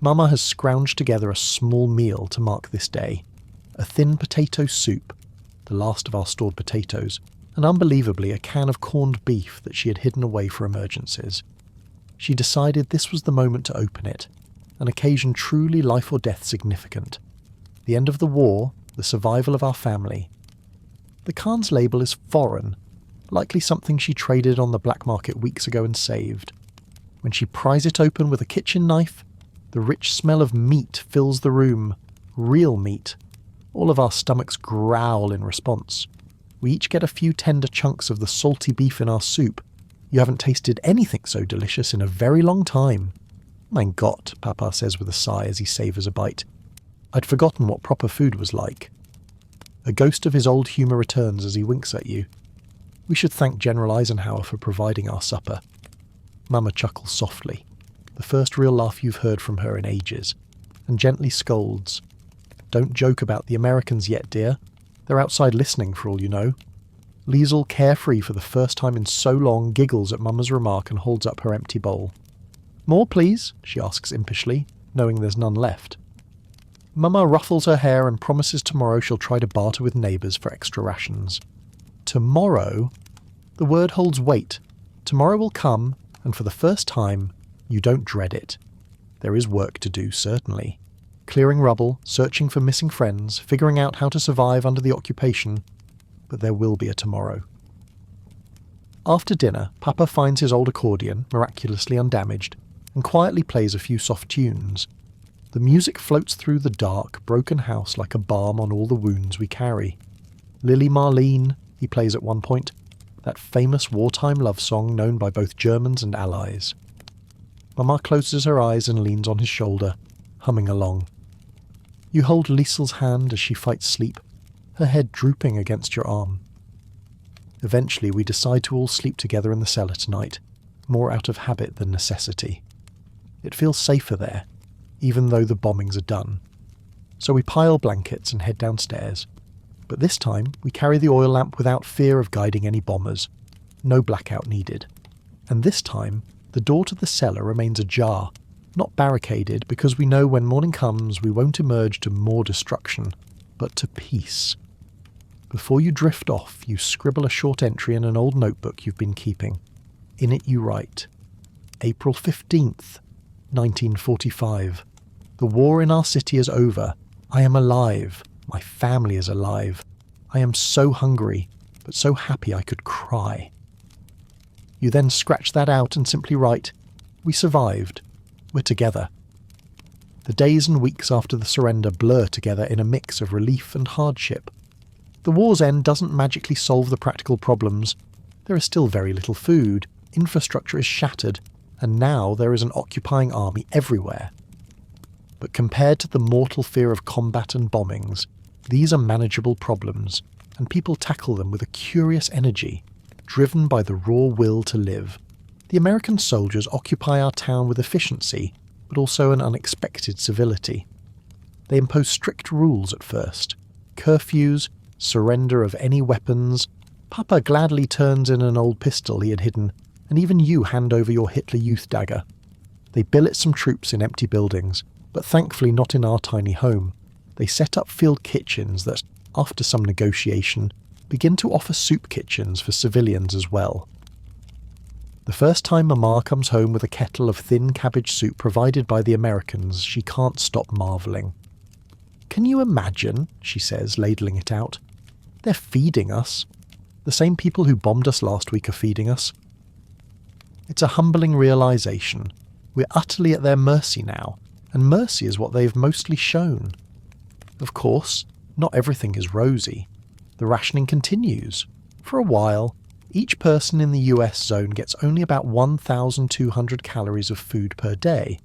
Mama has scrounged together a small meal to mark this day. A thin potato soup, the last of our stored potatoes, and unbelievably a can of corned beef that she had hidden away for emergencies. She decided this was the moment to open it, an occasion truly life or death significant. The end of the war, the survival of our family. The can's label is foreign, likely something she traded on the black market weeks ago and saved. When she pries it open with a kitchen knife, the rich smell of meat fills the room. Real meat. All of our stomachs growl in response. We each get a few tender chunks of the salty beef in our soup. You haven't tasted anything so delicious in a very long time. "Mein Gott," Papa says with a sigh as he savours a bite. I'd forgotten what proper food was like. A ghost of his old humour returns as he winks at you. We should thank General Eisenhower for providing our supper. Mama chuckles softly, the first real laugh you've heard from her in ages, and gently scolds. Don't joke about the Americans yet, dear. They're outside listening for all you know. Liesl, carefree for the first time in so long, giggles at Mama's remark and holds up her empty bowl. More, please? She asks impishly, knowing there's none left. Mama ruffles her hair and promises tomorrow she'll try to barter with neighbours for extra rations. Tomorrow? The word holds weight. Tomorrow will come, and for the first time, you don't dread it. There is work to do, certainly. Clearing rubble, searching for missing friends, figuring out how to survive under the occupation, but there will be a tomorrow. After dinner, Papa finds his old accordion, miraculously undamaged, and quietly plays a few soft tunes. The music floats through the dark, broken house like a balm on all the wounds we carry. Lily Marlene, he plays at one point, that famous wartime love song known by both Germans and Allies. Mama closes her eyes and leans on his shoulder, humming along. You hold Liesel's hand as she fights sleep, her head drooping against your arm. Eventually we decide to all sleep together in the cellar tonight, more out of habit than necessity. It feels safer there, even though the bombings are done. So we pile blankets and head downstairs. But this time we carry the oil lamp without fear of guiding any bombers. No blackout needed. And this time, the door to the cellar remains ajar, not barricaded, because we know when morning comes we won't emerge to more destruction, but to peace. Before you drift off, you scribble a short entry in an old notebook you've been keeping. In it you write, April 15th, 1945. The war in our city is over. I am alive. My family is alive. I am so hungry, but so happy I could cry. You then scratch that out and simply write, we survived. We're together. The days and weeks after the surrender blur together in a mix of relief and hardship. The war's end doesn't magically solve the practical problems. There is still very little food, infrastructure is shattered, and now there is an occupying army everywhere. But compared to the mortal fear of combat and bombings, these are manageable problems, and people tackle them with a curious energy, driven by the raw will to live. The American soldiers occupy our town with efficiency, but also an unexpected civility. They impose strict rules at first. Curfews, surrender of any weapons. Papa gladly turns in an old pistol he had hidden, and even you hand over your Hitler Youth dagger. They billet some troops in empty buildings, but thankfully not in our tiny home. They set up field kitchens that, after some negotiation, begin to offer soup kitchens for civilians as well. The first time Mama comes home with a kettle of thin cabbage soup provided by the Americans, she can't stop marvelling. Can you imagine, she says, ladling it out. They're feeding us. The same people who bombed us last week are feeding us. It's a humbling realisation. We're utterly at their mercy now, and mercy is what they've mostly shown. Of course, not everything is rosy. The rationing continues. For a while, each person in the US zone gets only about 1,200 calories of food per day,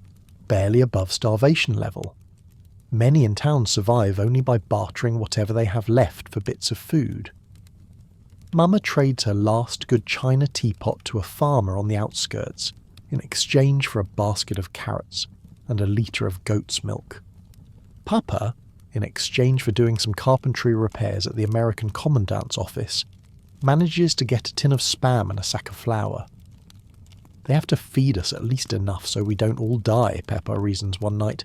barely above starvation level. Many in town survive only by bartering whatever they have left for bits of food. Mama trades her last good china teapot to a farmer on the outskirts in exchange for a basket of carrots and a litre of goat's milk. Papa, in exchange for doing some carpentry repairs at the American Commandant's office, manages to get a tin of Spam and a sack of flour. They have to feed us at least enough so we don't all die, Peppa reasons one night.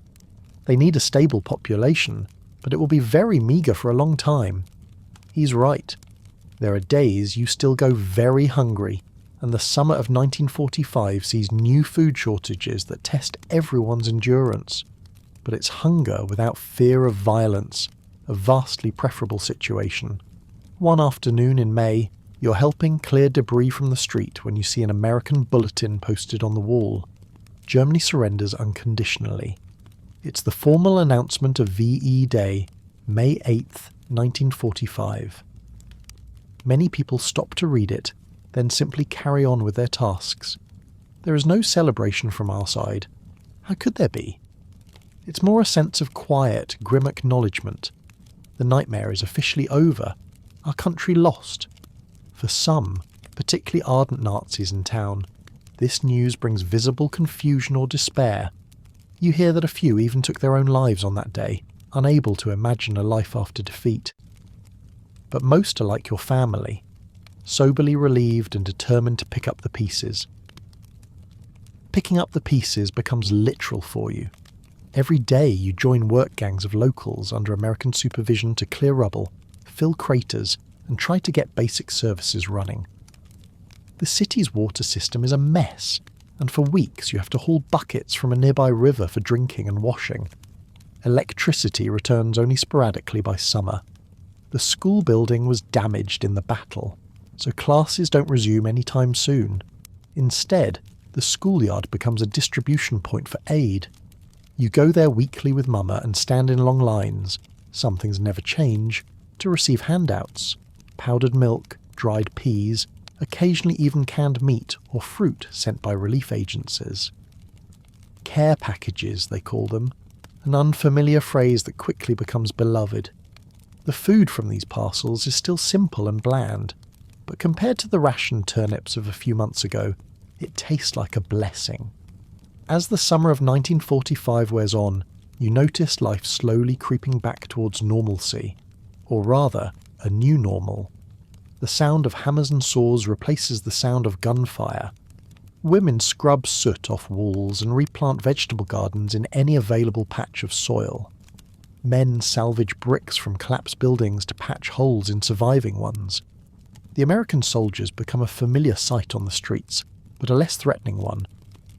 They need a stable population, but it will be very meagre for a long time. He's right. There are days you still go very hungry, and the summer of 1945 sees new food shortages that test everyone's endurance. But it's hunger without fear of violence, a vastly preferable situation. One afternoon in May, you're helping clear debris from the street when you see an American bulletin posted on the wall. Germany surrenders unconditionally. It's the formal announcement of VE Day, May 8th, 1945. Many people stop to read it, then simply carry on with their tasks. There is no celebration from our side. How could there be? It's more a sense of quiet, grim acknowledgement. The nightmare is officially over. Our country lost. For some, particularly ardent Nazis in town, this news brings visible confusion or despair. You hear that a few even took their own lives on that day, unable to imagine a life after defeat. But most are like your family, soberly relieved and determined to pick up the pieces. Picking up the pieces becomes literal for you. Every day you join work gangs of locals under American supervision to clear rubble, fill craters, and try to get basic services running. The city's water system is a mess, and for weeks you have to haul buckets from a nearby river for drinking and washing. Electricity returns only sporadically by summer. The school building was damaged in the battle, so classes don't resume anytime soon. Instead, the schoolyard becomes a distribution point for aid. You go there weekly with Mama and stand in long lines, some things never change, to receive handouts, powdered milk, dried peas, occasionally even canned meat or fruit sent by relief agencies. Care packages, they call them, an unfamiliar phrase that quickly becomes beloved. The food from these parcels is still simple and bland, but compared to the rationed turnips of a few months ago, it tastes like a blessing. As the summer of 1945 wears on, you notice life slowly creeping back towards normalcy, or rather, a new normal. The sound of hammers and saws replaces the sound of gunfire. Women scrub soot off walls and replant vegetable gardens in any available patch of soil. Men salvage bricks from collapsed buildings to patch holes in surviving ones. The American soldiers become a familiar sight on the streets, but a less threatening one.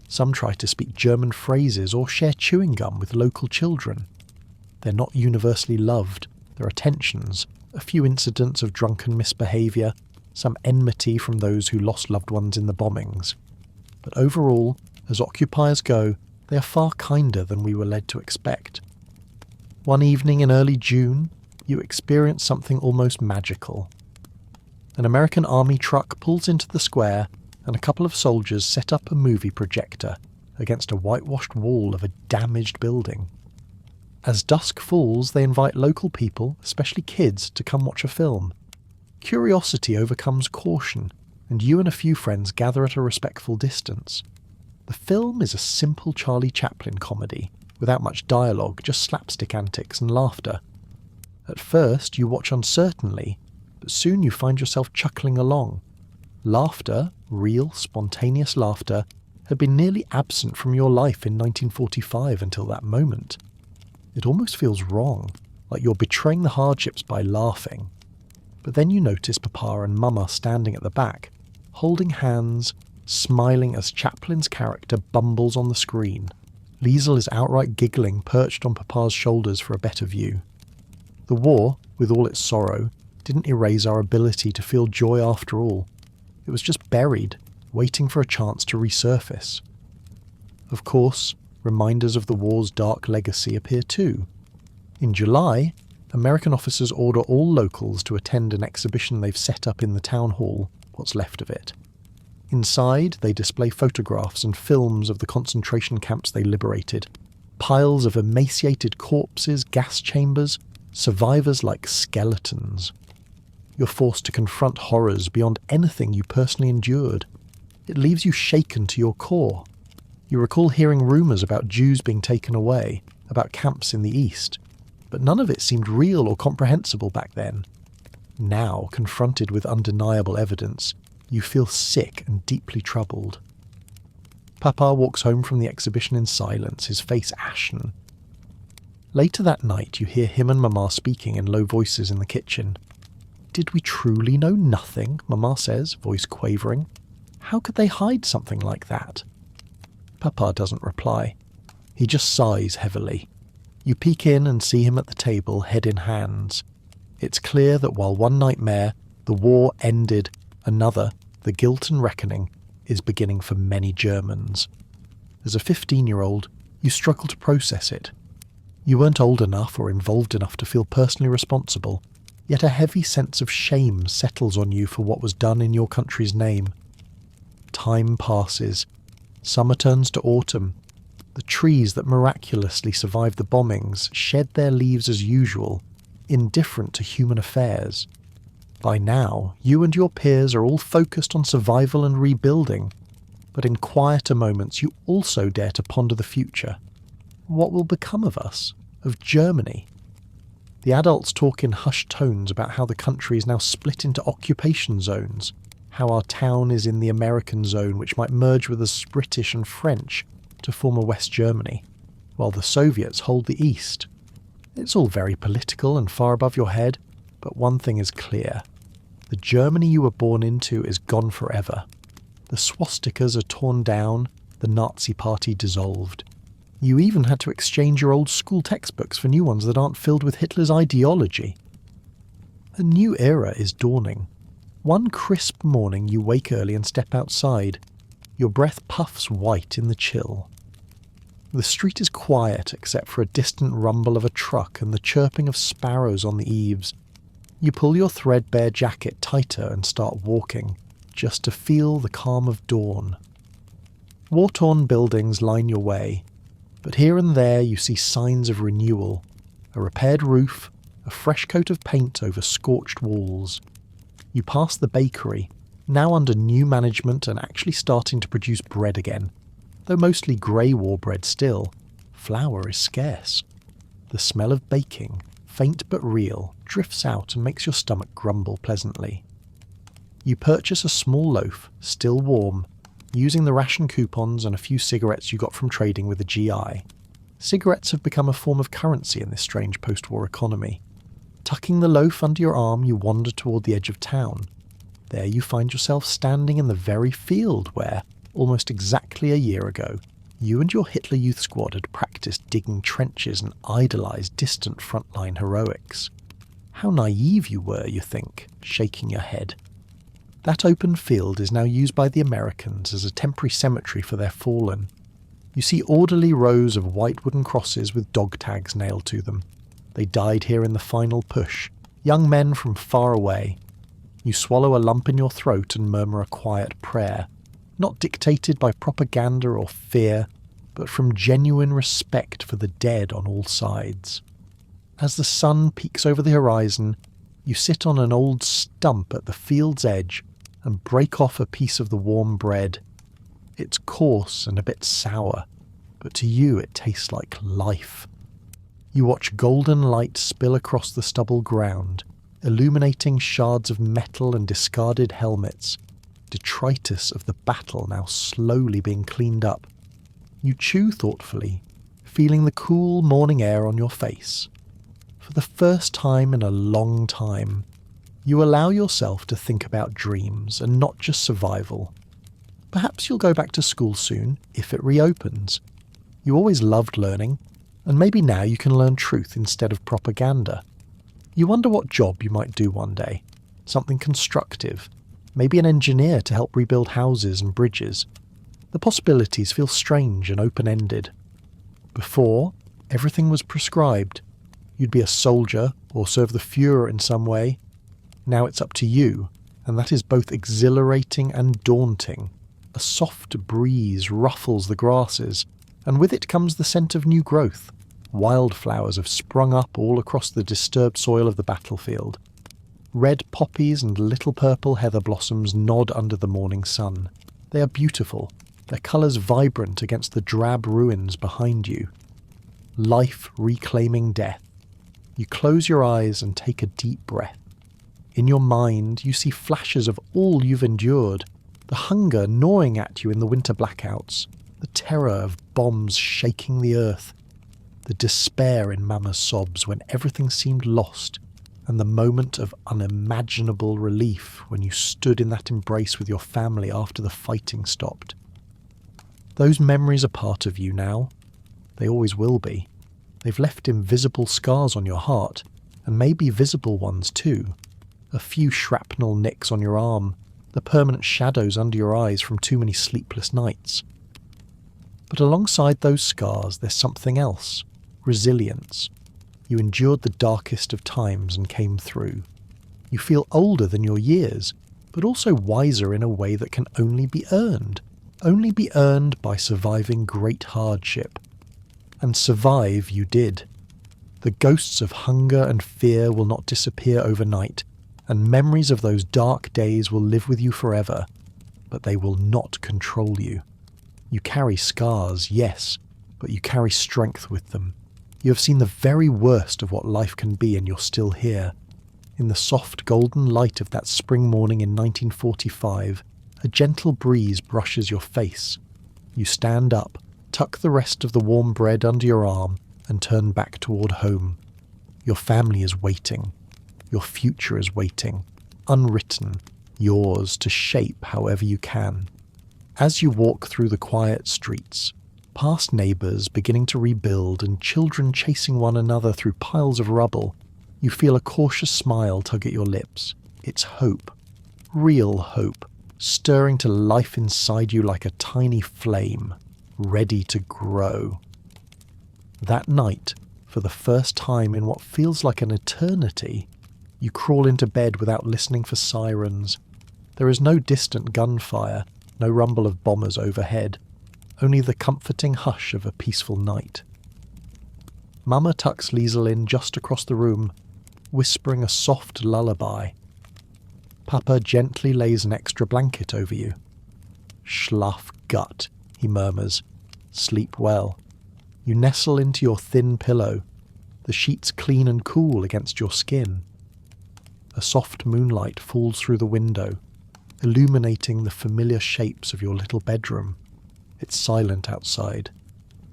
Some try to speak German phrases or share chewing gum with local children. They're not universally loved. There are tensions, a few incidents of drunken misbehaviour, some enmity from those who lost loved ones in the bombings. But overall, as occupiers go, they are far kinder than we were led to expect. One evening in early June, you experience something almost magical. An American army truck pulls into the square and a couple of soldiers set up a movie projector against a whitewashed wall of a damaged building. As dusk falls, they invite local people, especially kids, to come watch a film. Curiosity overcomes caution, and you and a few friends gather at a respectful distance. The film is a simple Charlie Chaplin comedy, without much dialogue, just slapstick antics and laughter. At first, you watch uncertainly, but soon you find yourself chuckling along. Laughter, real, spontaneous laughter, had been nearly absent from your life in 1945 until that moment. It almost feels wrong, like you're betraying the hardships by laughing. But then you notice Papa and Mama standing at the back, holding hands, smiling as Chaplin's character bumbles on the screen. Liesel is outright giggling, perched on Papa's shoulders for a better view. The war, with all its sorrow, didn't erase our ability to feel joy after all. It was just buried, waiting for a chance to resurface. Of course, reminders of the war's dark legacy appear too. In July, American officers order all locals to attend an exhibition they've set up in the town hall, what's left of it. Inside, they display photographs and films of the concentration camps they liberated, piles of emaciated corpses, gas chambers, survivors like skeletons. You're forced to confront horrors beyond anything you personally endured. It leaves you shaken to your core. You recall hearing rumours about Jews being taken away, about camps in the East, but none of it seemed real or comprehensible back then. Now, confronted with undeniable evidence, you feel sick and deeply troubled. Papa walks home from the exhibition in silence, his face ashen. Later that night, you hear him and Mama speaking in low voices in the kitchen. "Did we truly know nothing?" Mama says, voice quavering. "How could they hide something like that?" Papa doesn't reply. He just sighs heavily. You peek in and see him at the table, head in hands. It's clear that while one nightmare, the war ended, another, the guilt and reckoning, is beginning for many Germans. As a 15-year-old, you struggle to process it. You weren't old enough or involved enough to feel personally responsible, yet a heavy sense of shame settles on you for what was done in your country's name. Time passes. Summer turns to autumn. The trees that miraculously survived the bombings shed their leaves as usual, indifferent to human affairs. By now, you and your peers are all focused on survival and rebuilding, but in quieter moments you also dare to ponder the future. What will become of us? Of Germany? The adults talk in hushed tones about how the country is now split into occupation zones, how our town is in the American zone which might merge with the British and French to form a West Germany, while the Soviets hold the East. It's all very political and far above your head, but one thing is clear. The Germany you were born into is gone forever. The swastikas are torn down, the Nazi Party dissolved. You even had to exchange your old school textbooks for new ones that aren't filled with Hitler's ideology. A new era is dawning. One crisp morning you wake early and step outside. Your breath puffs white in the chill. The street is quiet except for a distant rumble of a truck and the chirping of sparrows on the eaves. You pull your threadbare jacket tighter and start walking, just to feel the calm of dawn. War-torn buildings line your way, but here and there you see signs of renewal, a repaired roof, a fresh coat of paint over scorched walls. You pass the bakery, now under new management and actually starting to produce bread again. Though mostly grey war bread still, flour is scarce. The smell of baking, faint but real, drifts out and makes your stomach grumble pleasantly. You purchase a small loaf, still warm, using the ration coupons and a few cigarettes you got from trading with the GI. Cigarettes have become a form of currency in this strange post-war economy. Tucking the loaf under your arm, you wander toward the edge of town. There you find yourself standing in the very field where, almost exactly a year ago, you and your Hitler Youth Squad had practiced digging trenches and idolised distant frontline heroics. How naive you were, you think, shaking your head. That open field is now used by the Americans as a temporary cemetery for their fallen. You see orderly rows of white wooden crosses with dog tags nailed to them. They died here in the final push, young men from far away. You swallow a lump in your throat and murmur a quiet prayer, not dictated by propaganda or fear, but from genuine respect for the dead on all sides. As the sun peaks over the horizon, you sit on an old stump at the field's edge and break off a piece of the warm bread. It's coarse and a bit sour, but to you it tastes like life. You watch golden light spill across the stubble ground, illuminating shards of metal and discarded helmets, detritus of the battle now slowly being cleaned up. You chew thoughtfully, feeling the cool morning air on your face. For the first time in a long time, you allow yourself to think about dreams and not just survival. Perhaps you'll go back to school soon, if it reopens. You always loved learning, and maybe now you can learn truth instead of propaganda. You wonder what job you might do one day. Something constructive. Maybe an engineer to help rebuild houses and bridges. The possibilities feel strange and open-ended. Before, everything was prescribed. You'd be a soldier or serve the Führer in some way. Now it's up to you, and that is both exhilarating and daunting. A soft breeze ruffles the grasses, and with it comes the scent of new growth. Wildflowers have sprung up all across the disturbed soil of the battlefield. Red poppies and little purple heather blossoms nod under the morning sun. They are beautiful, their colours vibrant against the drab ruins behind you. Life reclaiming death. You close your eyes and take a deep breath. In your mind, you see flashes of all you've endured, the hunger gnawing at you in the winter blackouts, the terror of bombs shaking the earth, the despair in Mama's sobs when everything seemed lost, and the moment of unimaginable relief when you stood in that embrace with your family after the fighting stopped. Those memories are part of you now. They always will be. They've left invisible scars on your heart, and maybe visible ones too. A few shrapnel nicks on your arm, the permanent shadows under your eyes from too many sleepless nights. But alongside those scars there's something else. Resilience. You endured the darkest of times and came through. You feel older than your years, but also wiser in a way that can only be earned. Only be earned by surviving great hardship. And survive you did. The ghosts of hunger and fear will not disappear overnight, and memories of those dark days will live with you forever, but they will not control you. You carry scars, yes, but you carry strength with them. You have seen the very worst of what life can be, and you're still here. In the soft golden light of that spring morning in 1945, a gentle breeze brushes your face. You stand up, tuck the rest of the warm bread under your arm, and turn back toward home. Your family is waiting. Your future is waiting, unwritten, yours to shape however you can. As you walk through the quiet streets, past neighbours beginning to rebuild and children chasing one another through piles of rubble, you feel a cautious smile tug at your lips. It's hope, real hope, stirring to life inside you like a tiny flame, ready to grow. That night, for the first time in what feels like an eternity, you crawl into bed without listening for sirens. There is no distant gunfire, no rumble of bombers overhead, only the comforting hush of a peaceful night. Mama tucks Liesel in just across the room, whispering a soft lullaby. Papa gently lays an extra blanket over you. Schlaf gut, he murmurs. Sleep well. You nestle into your thin pillow, the sheets clean and cool against your skin. A soft moonlight falls through the window, illuminating the familiar shapes of your little bedroom. It's silent outside,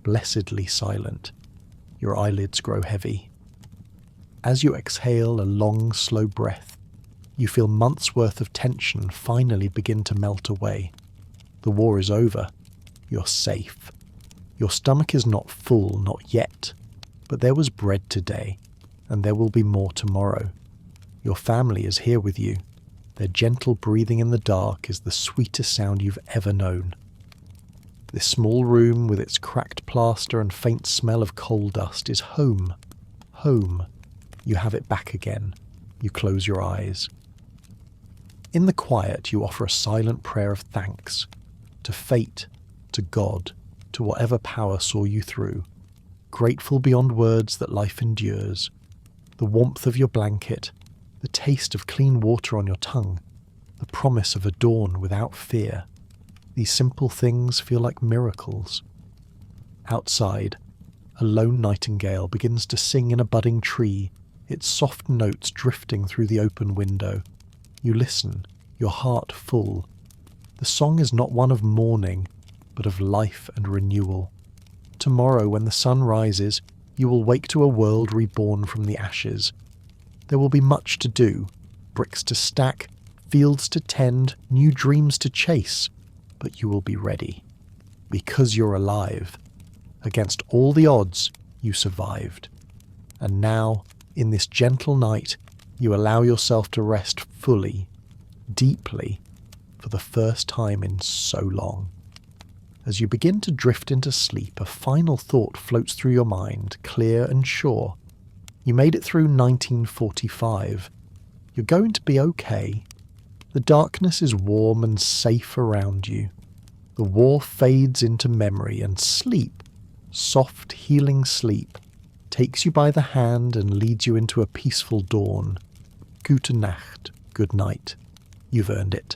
blessedly silent. Your eyelids grow heavy. As you exhale a long, slow breath, you feel months' worth of tension finally begin to melt away. The war is over. You're safe. Your stomach is not full, not yet, but there was bread today, and there will be more tomorrow. Your family is here with you. Their gentle breathing in the dark is the sweetest sound you've ever known. This small room with its cracked plaster and faint smell of coal dust is home. Home. You have it back again. You close your eyes. In the quiet, you offer a silent prayer of thanks. To fate, to God, to whatever power saw you through. Grateful beyond words that life endures. The warmth of your blanket, the taste of clean water on your tongue, the promise of a dawn without fear. These simple things feel like miracles. Outside, a lone nightingale begins to sing in a budding tree, its soft notes drifting through the open window. You listen, your heart full. The song is not one of mourning, but of life and renewal. Tomorrow, when the sun rises, you will wake to a world reborn from the ashes. There will be much to do, bricks to stack, fields to tend, new dreams to chase, but you will be ready. Because you're alive. Against all the odds, you survived. And now, in this gentle night, you allow yourself to rest fully, deeply, for the first time in so long. As you begin to drift into sleep, a final thought floats through your mind, clear and sure. You made it through 1945. You're going to be okay. The darkness is warm and safe around you. The war fades into memory, and sleep, soft, healing sleep, takes you by the hand and leads you into a peaceful dawn. Gute Nacht, good night. You've earned it.